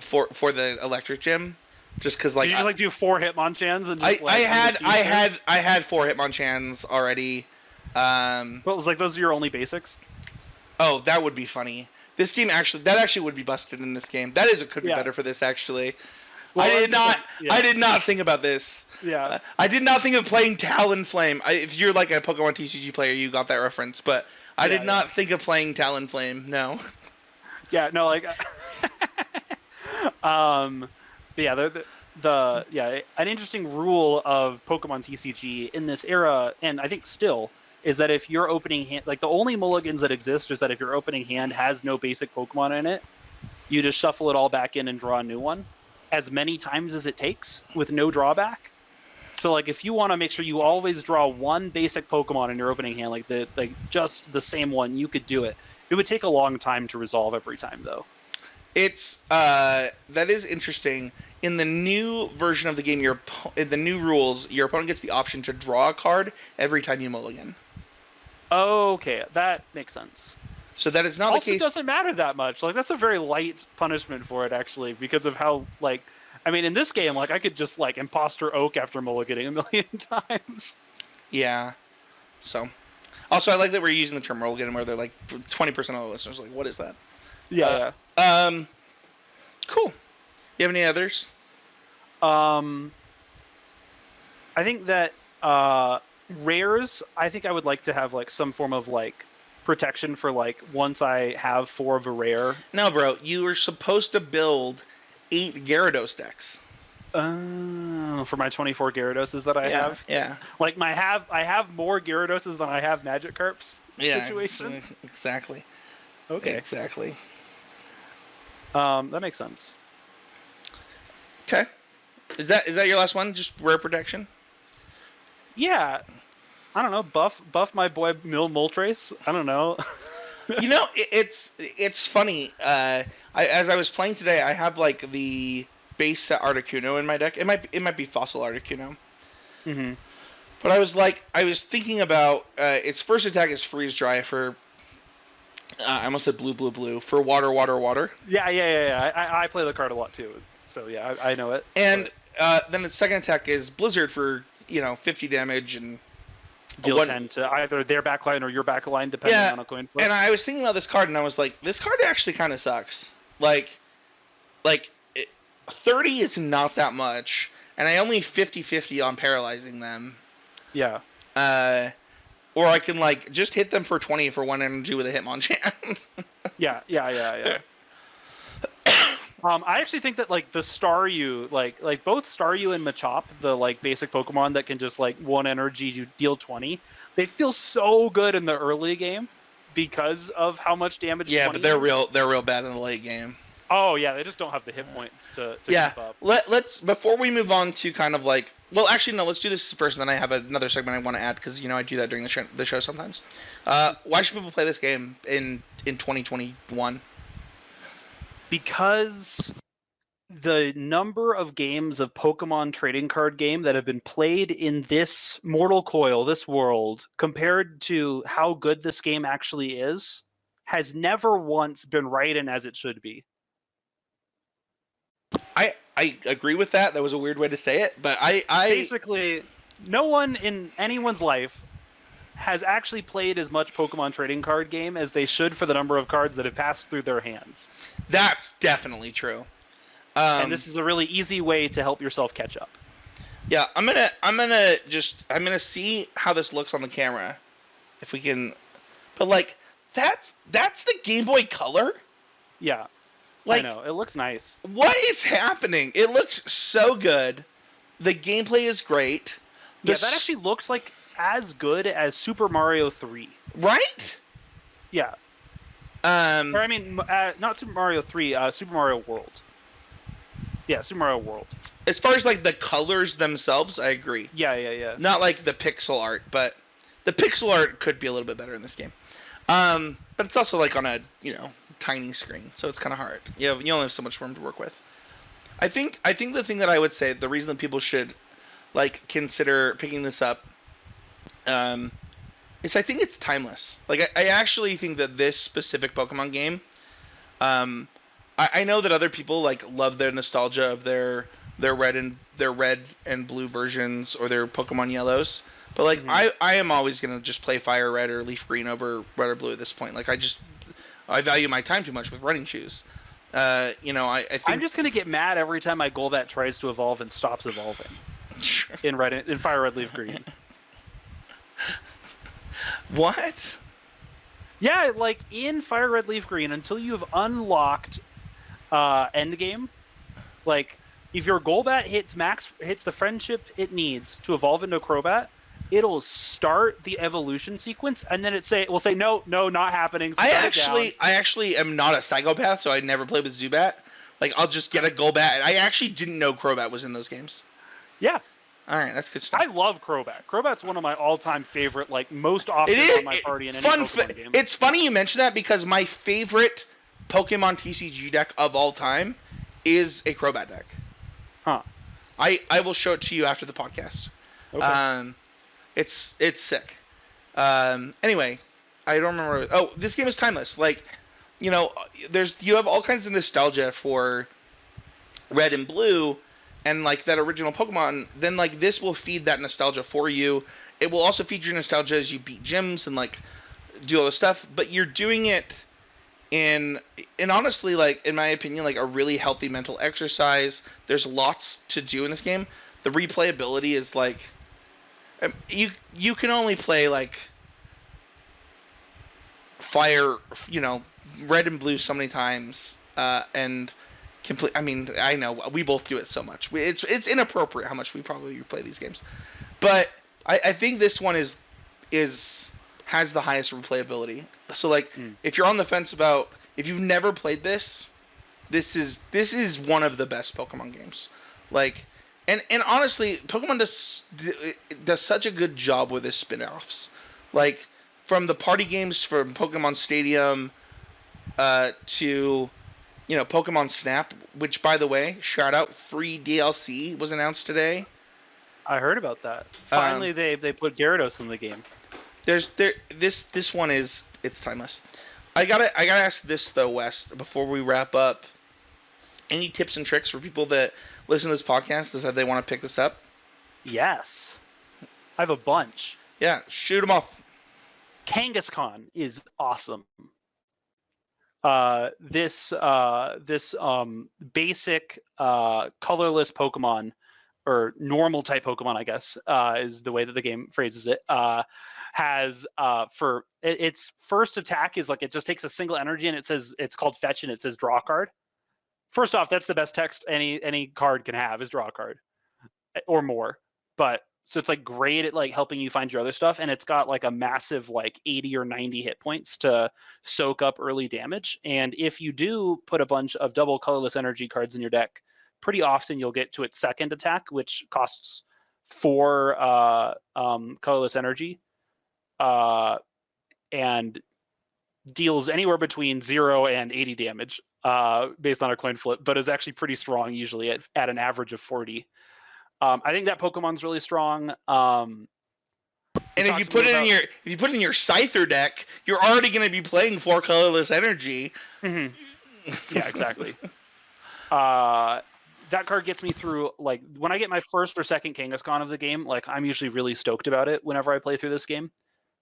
[SPEAKER 1] for the Electric Gym, just because like
[SPEAKER 2] did you just do 4 Hitmonchans and just
[SPEAKER 1] I had 4 Hitmonchans already.
[SPEAKER 2] What was like those are your only basics?
[SPEAKER 1] Oh, that would be funny. This game actually would be busted in this game. That could be better for this actually. Well, I did not think about this.
[SPEAKER 2] Yeah.
[SPEAKER 1] I did not think of playing Talonflame. If you're like a Pokemon TCG player, you got that reference, but I did not think of playing Talonflame. No.
[SPEAKER 2] Yeah, no, like but yeah, an interesting rule of Pokemon TCG in this era, and I think still, is that if your opening hand, like the only mulligans that exist is that if your opening hand has no basic Pokemon in it, you just shuffle it all back in and draw a new one as many times as it takes with no drawback. So like if you want to make sure you always draw one basic Pokemon in your opening hand, like just the same one, you could do it. It would take a long time to resolve every time though.
[SPEAKER 1] It's that is interesting. In the new version of the game, in the new rules, your opponent gets the option to draw a card every time you mulligan.
[SPEAKER 2] Okay, that makes sense.
[SPEAKER 1] So that is not the case.
[SPEAKER 2] Also, doesn't matter that much. Like that's a very light punishment for it, actually, because of how like, I mean, in this game, like I could just like imposter oak after mulliganing a million times.
[SPEAKER 1] Yeah. So, also I like that we're using the term mulligan where they're like 20% of the listeners are like, what is that?
[SPEAKER 2] Yeah.
[SPEAKER 1] Cool. You have any others?
[SPEAKER 2] I think that rares. I think I would like to have like some form of like protection for like once I have 4 of a rare.
[SPEAKER 1] No, bro, you were supposed to build 8 Gyarados decks.
[SPEAKER 2] For my 24 Gyaradoses that I have.
[SPEAKER 1] Yeah.
[SPEAKER 2] Like I have more Gyaradoses than I have Magikarps. Situation.
[SPEAKER 1] Exactly.
[SPEAKER 2] Okay.
[SPEAKER 1] Exactly.
[SPEAKER 2] That makes sense.
[SPEAKER 1] Okay. Is that your last one? Just rare protection?
[SPEAKER 2] Yeah. I don't know. Buff my boy Moltres. I don't know.
[SPEAKER 1] It's funny. As I was playing today, I have like the base set Articuno in my deck. It might be Fossil Articuno.
[SPEAKER 2] Mm-hmm.
[SPEAKER 1] But I was thinking about its first attack is Freeze Dry for I almost said blue for water.
[SPEAKER 2] Yeah. I play the card a lot too, so yeah, I know it.
[SPEAKER 1] And then its second attack is Blizzard for 50 damage and
[SPEAKER 2] Deal 10 to either their backline or your backline, depending on a coin flip.
[SPEAKER 1] And I was thinking about this card, and I was like, this card actually kind of sucks. Like 30 is not that much, and I only 50-50 on paralyzing them.
[SPEAKER 2] Yeah.
[SPEAKER 1] Or I can just hit them for 20 for 1 energy with a Hitmonchan.
[SPEAKER 2] Yeah. I actually think that the Staryu, like both Staryu and Machop, the basic Pokemon that can just 1 energy to deal 20, they feel so good in the early game because of how much damage.
[SPEAKER 1] Yeah,
[SPEAKER 2] 20
[SPEAKER 1] but
[SPEAKER 2] is.
[SPEAKER 1] they're real bad in the late game.
[SPEAKER 2] Oh yeah, they just don't have the hit points to keep up.
[SPEAKER 1] Let's before we move on to kind of well, actually no, let's do this first, and then I have another segment I want to add because I do that during the show sometimes. Why should people play this game in 2021?
[SPEAKER 2] Because the number of games of Pokemon trading card game that have been played in this mortal coil, this world, compared to how good this game actually is, has never once been right and as it should be.
[SPEAKER 1] I agree with that. That was a weird way to say it, but I
[SPEAKER 2] basically, no one in anyone's life has actually played as much Pokemon trading card game as they should for the number of cards that have passed through their hands.
[SPEAKER 1] That's definitely true.
[SPEAKER 2] And this is a really easy way to help yourself catch up.
[SPEAKER 1] Yeah, I'm gonna see how this looks on the camera, if we can. But that's the Game Boy Color.
[SPEAKER 2] Yeah, I know it looks nice.
[SPEAKER 1] What is happening? It looks so good. The gameplay is great.
[SPEAKER 2] Yeah, that actually looks as good as Super Mario 3.
[SPEAKER 1] Right?
[SPEAKER 2] Yeah. Or I mean, not Super Mario 3. Super Mario World. Yeah, Super Mario World.
[SPEAKER 1] As far as the colors themselves, I agree.
[SPEAKER 2] Yeah.
[SPEAKER 1] Not the pixel art, but the pixel art could be a little bit better in this game. But it's also on a tiny screen, so it's kind of hard. You only have so much room to work with. I think the thing that I would say, the reason that people should consider picking this up, is I think it's timeless. I actually think that this specific Pokemon game, I know that other people love their nostalgia of their red and blue versions or their Pokemon Yellows, but I am always gonna just play Fire Red or Leaf Green over Red or Blue at this point. I value my time too much with running shoes. I think
[SPEAKER 2] I'm just gonna get mad every time my Golbat tries to evolve and stops evolving in Fire Red Leaf Green.
[SPEAKER 1] What?
[SPEAKER 2] Yeah, in Fire Red Leaf Green, until you've unlocked endgame, if your Golbat hits the friendship it needs to evolve into a Crobat, it'll start the evolution sequence, and then it will say no, not happening.
[SPEAKER 1] I actually am not a psychopath, so I never played with Zubat. I'll just get a Golbat. I actually didn't know Crobat was in those games.
[SPEAKER 2] Yeah.
[SPEAKER 1] All right, that's good stuff.
[SPEAKER 2] I love Crobat. Crobat's one of my all-time favorite, most often on my party in any Pokemon game.
[SPEAKER 1] It's funny you mention that because my favorite Pokemon TCG deck of all time is a Crobat deck.
[SPEAKER 2] Huh.
[SPEAKER 1] I will show it to you after the podcast.
[SPEAKER 2] Okay.
[SPEAKER 1] It's sick. Anyway, I don't remember. Oh, this game is timeless. You have all kinds of nostalgia for Red and Blue, and that original Pokemon. Then this will feed that nostalgia for you. It will also feed your nostalgia as you beat gyms and do all this stuff. But you're doing it in honestly, in my opinion, a really healthy mental exercise. There's lots to do in this game. The replayability is you can only play Fire, Red and Blue so many times, and complete. I mean, I know we both do it so much. It's inappropriate how much we probably play these games, but I think this one has the highest replayability. So if you're on the fence about if you've never played this is one of the best Pokemon games. And honestly, Pokemon does such a good job with its spin-offs. From the party games, from Pokemon Stadium, to Pokemon Snap, which by the way, shout out, free DLC was announced today.
[SPEAKER 2] I heard about that. Finally, they put Gyarados in the game.
[SPEAKER 1] This one it's timeless. I gotta ask this though, Wes, before we wrap up. Any tips and tricks for people that listen to this podcast that they want to pick this up?
[SPEAKER 2] Yes, I have a bunch.
[SPEAKER 1] Yeah, shoot them off.
[SPEAKER 2] Kangaskhan is awesome. This basic colorless Pokemon, or normal type Pokemon, I guess, is the way that the game phrases it. Has for its first attack is like it just takes a single energy, and it says it's called fetch, and it says draw a card. First off, that's the best text any card can have, is draw a card or more. But so it's like great at like helping you find your other stuff, and it's got like a massive like 80 or 90 hit points to soak up early damage. And if you do put a bunch of double colorless energy cards in your deck, pretty often you'll get to its second attack, which costs 4 colorless energy, and deals anywhere between 0 and 80 damage, based on a coin flip, but is actually pretty strong usually at an average of 40. I think that Pokemon's really strong.
[SPEAKER 1] And if you put it in your Scyther deck, you're already going to be playing 4 colorless energy.
[SPEAKER 2] Mm-hmm. Yeah, exactly. That card gets me through, like, when I get my first or second Kangaskhan of the game, like, I'm usually really stoked about it whenever I play through this game,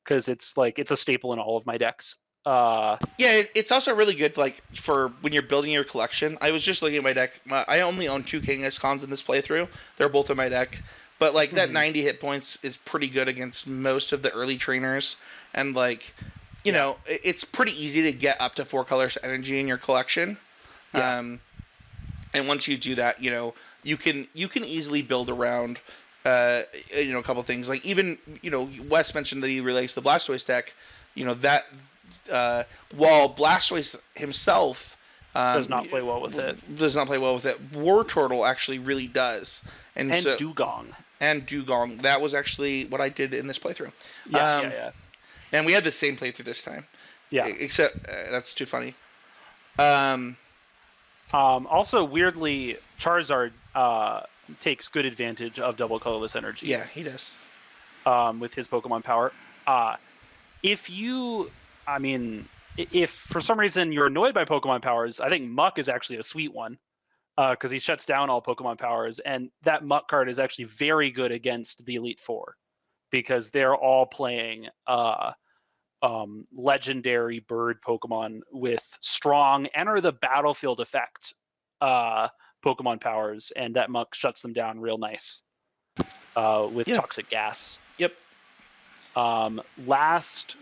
[SPEAKER 2] because it's a staple in all of my decks.
[SPEAKER 1] Yeah, it's also really good, like, for when you're building your collection. I was just looking at my deck. I only own 2 Kangaskhan's in this playthrough. They're both in my deck. But, like, that 90 hit points is pretty good against most of the early trainers. And, like, you know, it's pretty easy to get up to 4 colors energy in your collection.
[SPEAKER 2] Yeah.
[SPEAKER 1] And once you do that, you know, you can easily build around, you know, a couple things. Like, even, you know, Wes mentioned that he relates the Blastoise deck. You know, that while Blastoise himself
[SPEAKER 2] does not play well with it.
[SPEAKER 1] Wartortle actually really does. And so,
[SPEAKER 2] Dugong.
[SPEAKER 1] And Dugong. That was actually what I did in this playthrough.
[SPEAKER 2] Yeah.
[SPEAKER 1] And we had the same playthrough this time.
[SPEAKER 2] Yeah.
[SPEAKER 1] Except that's too funny.
[SPEAKER 2] Also, weirdly, Charizard takes good advantage of double colorless energy.
[SPEAKER 1] Yeah, he does.
[SPEAKER 2] With his Pokemon power. If for some reason you're annoyed by Pokemon powers, I think Muck is actually a sweet one, because he shuts down all Pokemon powers, and that Muck card is actually very good against the Elite Four, because they're all playing legendary bird Pokemon with strong enter the battlefield effect Pokemon powers, and that Muck shuts them down real nice with toxic gas.
[SPEAKER 1] Yep.
[SPEAKER 2] Last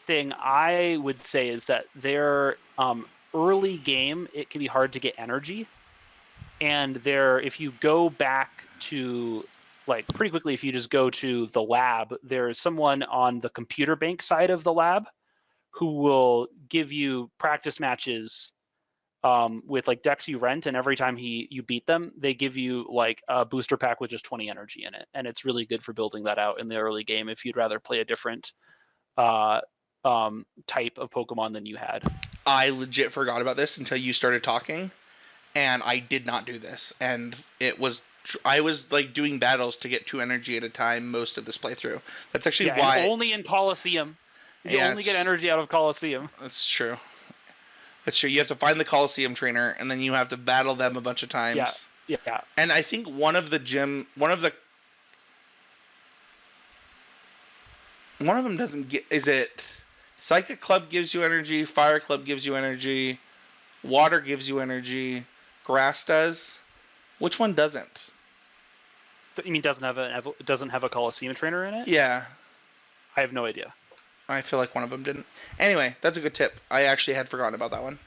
[SPEAKER 2] thing I would say is that their early game, it can be hard to get energy, and if you go back to, like, pretty quickly, if you just go to the lab, there's someone on the computer bank side of the lab who will give you practice matches with, like, decks you rent, and every time you beat them, they give you, like, a booster pack with just 20 energy in it, and it's really good for building that out in the early game if you'd rather play a different type of Pokemon than you had.
[SPEAKER 1] I legit forgot about this until you started talking, and I did not do this, and I was like doing battles to get 2 energy at a time most of this playthrough. That's actually why.
[SPEAKER 2] And only in Colosseum. You only get energy out of Colosseum.
[SPEAKER 1] That's true. That's true. You have to find the Colosseum trainer, and then you have to battle them a bunch of times.
[SPEAKER 2] Yeah.
[SPEAKER 1] And I think one of them doesn't get. Is it Psychic Club gives you energy, Fire Club gives you energy, Water gives you energy, Grass does? Which one doesn't?
[SPEAKER 2] You mean doesn't have a Colosseum trainer in it?
[SPEAKER 1] Yeah.
[SPEAKER 2] I have no idea.
[SPEAKER 1] I feel like one of them didn't. Anyway, that's a good tip. I actually had forgotten about that one.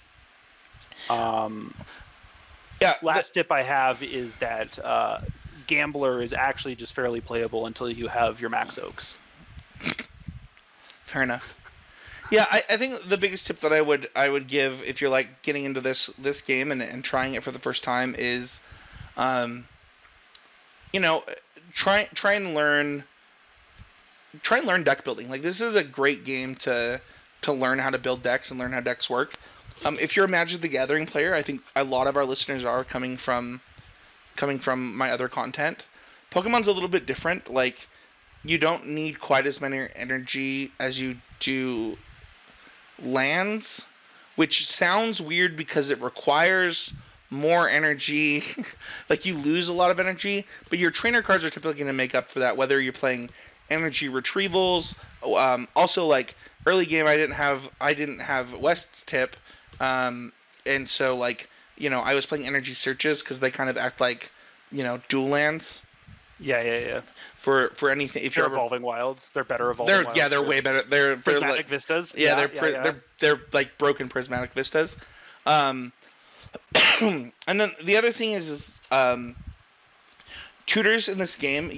[SPEAKER 2] Last tip I have is that Gambler is actually just fairly playable until you have your Max Oaks.
[SPEAKER 1] Fair enough. Yeah, I think the biggest tip that I would give if you're, like, getting into this game and trying it for the first time is, you know, try and learn deck building. Like, this is a great game to learn how to build decks and learn how decks work. If you're a Magic the Gathering player, I think a lot of our listeners are coming from my other content. Pokemon's a little bit different. Like, you don't need quite as many energy as you do lands, which sounds weird because it requires more energy. Like, you lose a lot of energy, but your trainer cards are typically going to make up for that, whether you're playing energy retrievals. Also, like, early game, I didn't have West's tip, and so, like, I was playing energy searches because they kind of act like, dual lands.
[SPEAKER 2] Yeah.
[SPEAKER 1] For anything, if
[SPEAKER 2] They're
[SPEAKER 1] you're
[SPEAKER 2] evolving wilds. They're better evolving wilds.
[SPEAKER 1] they're way better. They're
[SPEAKER 2] prismatic
[SPEAKER 1] like,
[SPEAKER 2] vistas.
[SPEAKER 1] Yeah, they're like broken prismatic vistas. And then the other thing is tutors in this game.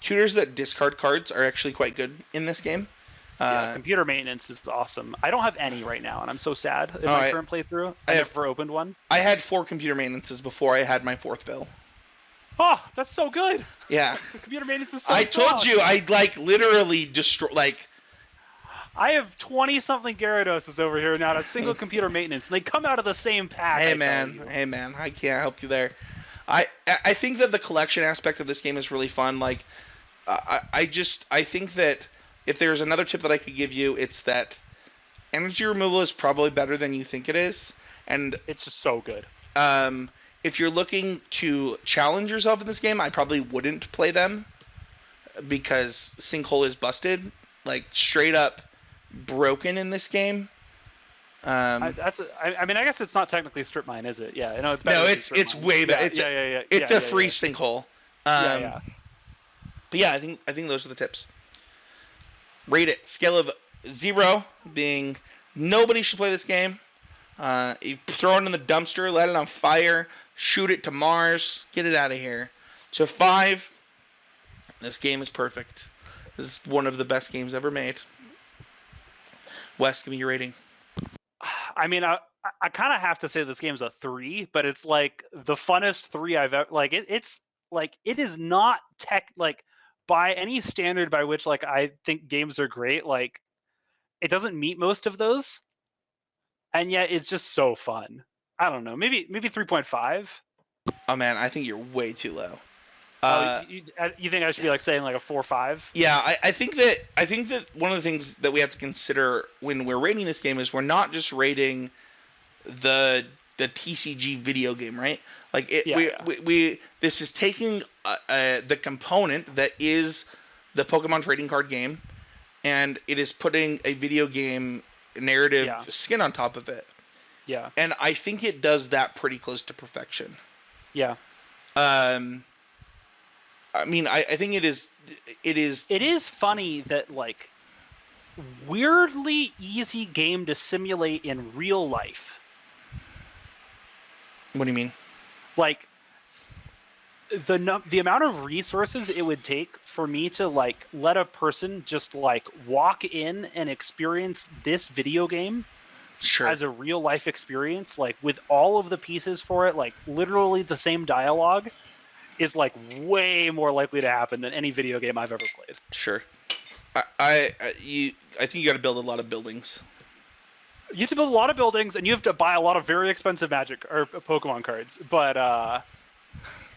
[SPEAKER 1] Tutors that discard cards are actually quite good in this game.
[SPEAKER 2] Computer maintenance is awesome. I don't have any right now, and I'm so sad in my current playthrough. I never opened one.
[SPEAKER 1] I had 4 computer maintenances before I had my 4th bill.
[SPEAKER 2] Oh, that's so good.
[SPEAKER 1] Yeah.
[SPEAKER 2] Computer maintenance is so
[SPEAKER 1] I
[SPEAKER 2] strong.
[SPEAKER 1] told you, I literally destroy
[SPEAKER 2] I have 20-something Gyarados over here, not a single computer maintenance, and they come out of the same pack.
[SPEAKER 1] Hey man, I can't help you there. I think that the collection aspect of this game is really fun. Like, I think that if there's another tip that I could give you, it's that energy removal is probably better than you think it is, and
[SPEAKER 2] it's just so good.
[SPEAKER 1] If you're looking to challenge yourself in this game, I probably wouldn't play them because Sinkhole is busted, like straight up broken in this game.
[SPEAKER 2] I guess it's not technically strip mine, is it? Yeah, it's better.
[SPEAKER 1] No, it's way better. It's a free Sinkhole. But yeah, I think those are the tips. Rate it. Scale of 0 being nobody should play this game. You throw it in the dumpster, let it on fire, shoot it to Mars, get it out of here. To 5, this game is perfect. This is one of the best games ever made. Wes, give me your rating.
[SPEAKER 2] I mean, I kind of have to say this game's a 3, but it's like the funnest 3 I've ever. Like it's like it is not by any standard by which like I think games are great. Like it doesn't meet most of those. And yet it's just so fun. I don't know. Maybe 3.5.
[SPEAKER 1] Oh man, I think you're way too low.
[SPEAKER 2] You think I should be like saying like a 4 or 5?
[SPEAKER 1] Yeah, I think that one of the things that we have to consider when we're rating this game is we're not just rating the TCG video game, right? Like we this is taking the component that is the Pokemon trading card game, and it is putting a video game narrative skin on top of it.
[SPEAKER 2] Yeah.
[SPEAKER 1] And I think it does that pretty close to perfection.
[SPEAKER 2] Yeah.
[SPEAKER 1] I mean, I think it is. It
[SPEAKER 2] is funny that like weirdly easy game to simulate in real life.
[SPEAKER 1] What do you mean?
[SPEAKER 2] Like the amount of resources it would take for me to like let a person just like walk in and experience this video game as a real life experience, like with all of the pieces for it, like literally the same dialogue, is like way more likely to happen than any video game I've ever played.
[SPEAKER 1] Sure. I think you got to build a lot of buildings.
[SPEAKER 2] You have to build a lot of buildings, and you have to buy a lot of very expensive Magic or Pokemon cards. But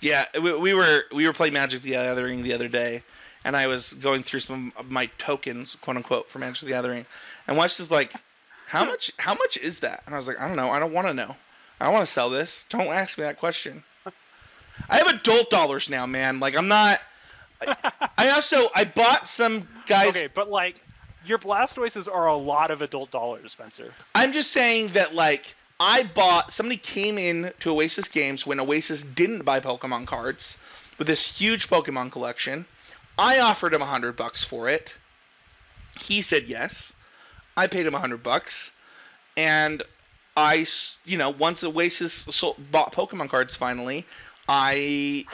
[SPEAKER 1] yeah, we were playing Magic the Gathering the other day, and I was going through some of my tokens, quote unquote, for Magic the Gathering, and Wes is like, "How much is that?" And I was like, "I don't know. I don't want to know. I don't want to sell this. Don't ask me that question." I have adult dollars now, man. Like I'm not. I bought some guys.
[SPEAKER 2] Okay, but like your Blastoises are a lot of adult dollars, Spencer.
[SPEAKER 1] I'm just saying that like somebody came in to Oasis Games when Oasis didn't buy Pokemon cards with this huge Pokemon collection. I offered him $100 for it. He said yes. I paid him $100, and once Oasis bought Pokemon cards finally, I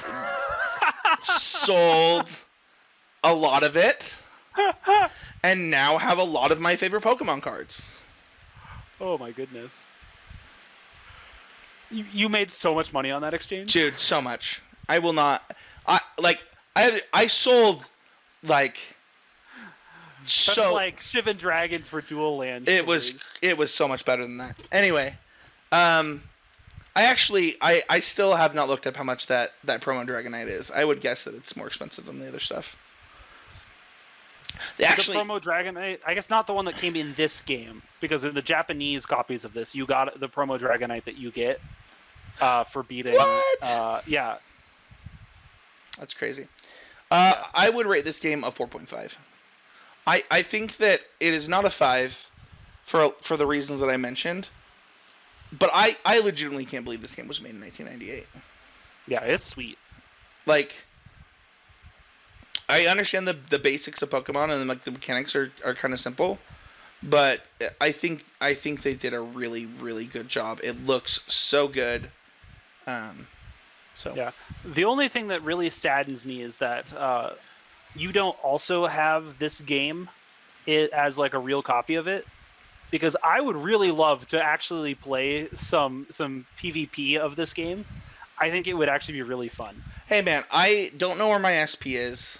[SPEAKER 1] sold a lot of it, and now have a lot of my favorite Pokemon cards. Oh
[SPEAKER 2] my goodness. You made so much money on that exchange?
[SPEAKER 1] Dude, so much. I will not. I sold like.
[SPEAKER 2] That's like Shiv and Dragons for dual lands.
[SPEAKER 1] It was so much better than that. Anyway, I still have not looked up how much that promo Dragonite is. I would guess that it's more expensive than the other stuff. They actually,
[SPEAKER 2] the promo Dragonite, I guess not the one that came in this game, because in the Japanese copies of this, you got the promo Dragonite that you get for beating.
[SPEAKER 1] What?
[SPEAKER 2] Yeah.
[SPEAKER 1] That's crazy.
[SPEAKER 2] Yeah.
[SPEAKER 1] I would rate this game a 4.5. I think that it is not a 5 for the reasons that I mentioned. But I legitimately can't believe this game was made in 1998.
[SPEAKER 2] Yeah, it's sweet.
[SPEAKER 1] Like, I understand the basics of Pokemon and like the mechanics are kind of simple, but I think they did a really, really good job. It looks so good. So
[SPEAKER 2] yeah, the only thing that really saddens me is that you don't also have this game as like a real copy of it, because I would really love to actually play some PvP of this game. I think it would actually be really fun.
[SPEAKER 1] Hey man, I don't know where my SP is.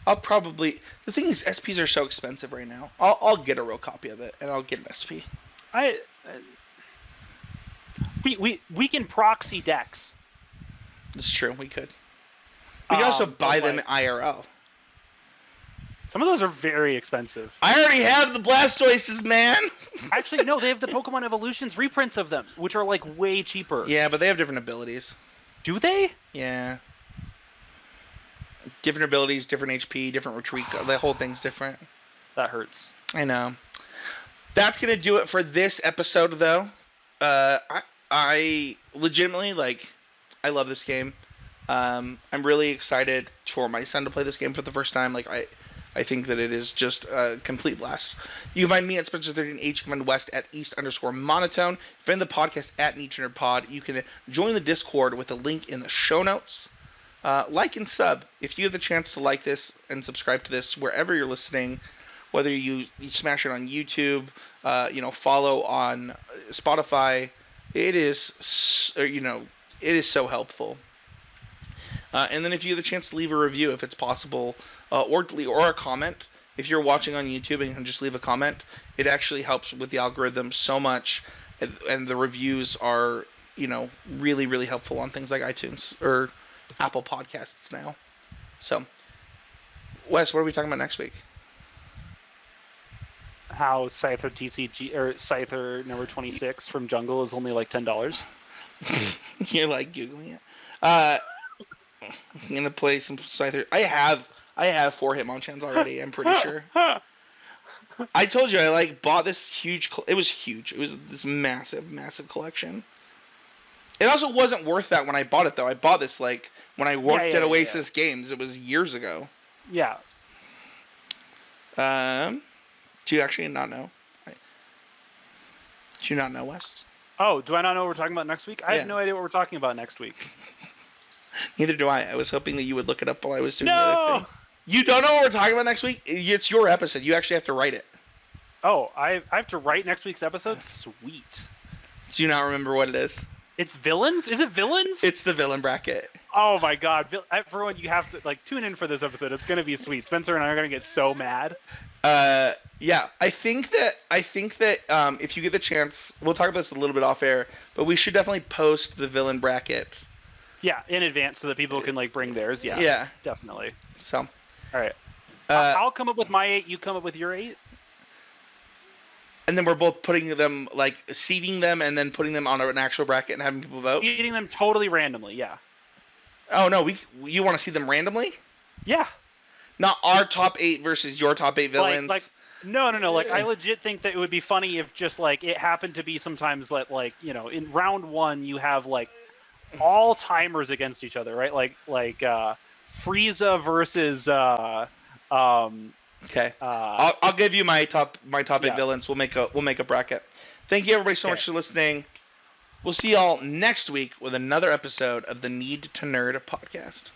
[SPEAKER 1] I'll probably. The thing is, SPs are so expensive right now. I'll get a real copy of it and I'll get an SP.
[SPEAKER 2] We can proxy decks.
[SPEAKER 1] It's true, we could. We can also buy them IRL.
[SPEAKER 2] Some of those are very expensive.
[SPEAKER 1] I already have the Blastoises, man.
[SPEAKER 2] Actually, no, they have the Pokemon Evolutions reprints of them, which are like way cheaper.
[SPEAKER 1] Yeah, but they have different abilities.
[SPEAKER 2] Do they?
[SPEAKER 1] Yeah. Different abilities, different HP, different retreat. The whole thing's different.
[SPEAKER 2] That hurts.
[SPEAKER 1] I know. That's gonna do it for this episode, though. I legitimately I love this game. I'm really excited for my son to play this game for the first time. I think that it is just a complete blast. You can find me at Spencer13H. You can find West at East_monotone. Find the podcast at NeatureNerdPod. You can join the Discord with a link in the show notes. Like and sub. If you have the chance to like this and subscribe to this wherever you're listening, whether you smash it on YouTube, follow on Spotify, it is so helpful. And then if you have the chance to leave a review, if it's possible, or a comment. If you're watching on YouTube and can just leave a comment, it actually helps with the algorithm so much. And the reviews are, really, really helpful on things like iTunes or Apple Podcasts now. So, Wes, what are we talking about next week?
[SPEAKER 2] How Scyther TCG or Scyther number 26 from Jungle is only like $10.
[SPEAKER 1] You're like Googling it. I'm gonna play some Scyther. I have 4 Hitmonchans already. I'm pretty sure. I told you I bought this huge. It was huge. It was this massive, massive collection. It also wasn't worth that when I bought it though. I bought this when I worked at Oasis Games. It was years ago.
[SPEAKER 2] Yeah.
[SPEAKER 1] Do you actually not know? Do you not know, West?
[SPEAKER 2] Oh, do I not know what we're talking about next week? I have no idea what we're talking about next week.
[SPEAKER 1] Neither do I. I was hoping that you would look it up while I was doing the other thing. You don't know what we're talking about next week? It's your episode. You actually have to write it.
[SPEAKER 2] Oh, I have to write next week's episode? Sweet.
[SPEAKER 1] Do you not remember what it is?
[SPEAKER 2] It's villains? Is it villains?
[SPEAKER 1] It's the villain bracket.
[SPEAKER 2] Oh my god. Everyone, you have to tune in for this episode. It's going to be sweet. Spencer and I are going to get so mad.
[SPEAKER 1] Yeah. I think that if you get the chance, we'll talk about this a little bit off air, but we should definitely post the villain bracket.
[SPEAKER 2] Yeah, in advance so that people can bring theirs. Yeah.
[SPEAKER 1] Yeah.
[SPEAKER 2] Definitely.
[SPEAKER 1] So.
[SPEAKER 2] All right. I'll come up with my 8. You come up with your 8.
[SPEAKER 1] And then we're both putting them, seeding them and then putting them on an actual bracket and having people vote?
[SPEAKER 2] Seeding them totally randomly, yeah.
[SPEAKER 1] Oh, no, you want to see them randomly?
[SPEAKER 2] Yeah.
[SPEAKER 1] Not our top 8 versus your top 8 villains?
[SPEAKER 2] No. I legit think that it would be funny if just, it happened to be sometimes that, in round 1 you have, all timers against each other, right? Frieza versus,
[SPEAKER 1] Okay. I'll give you my top 8 villains. We'll make a bracket. Thank you everybody so much for listening. We'll see y'all next week with another episode of the Need to Nerd podcast.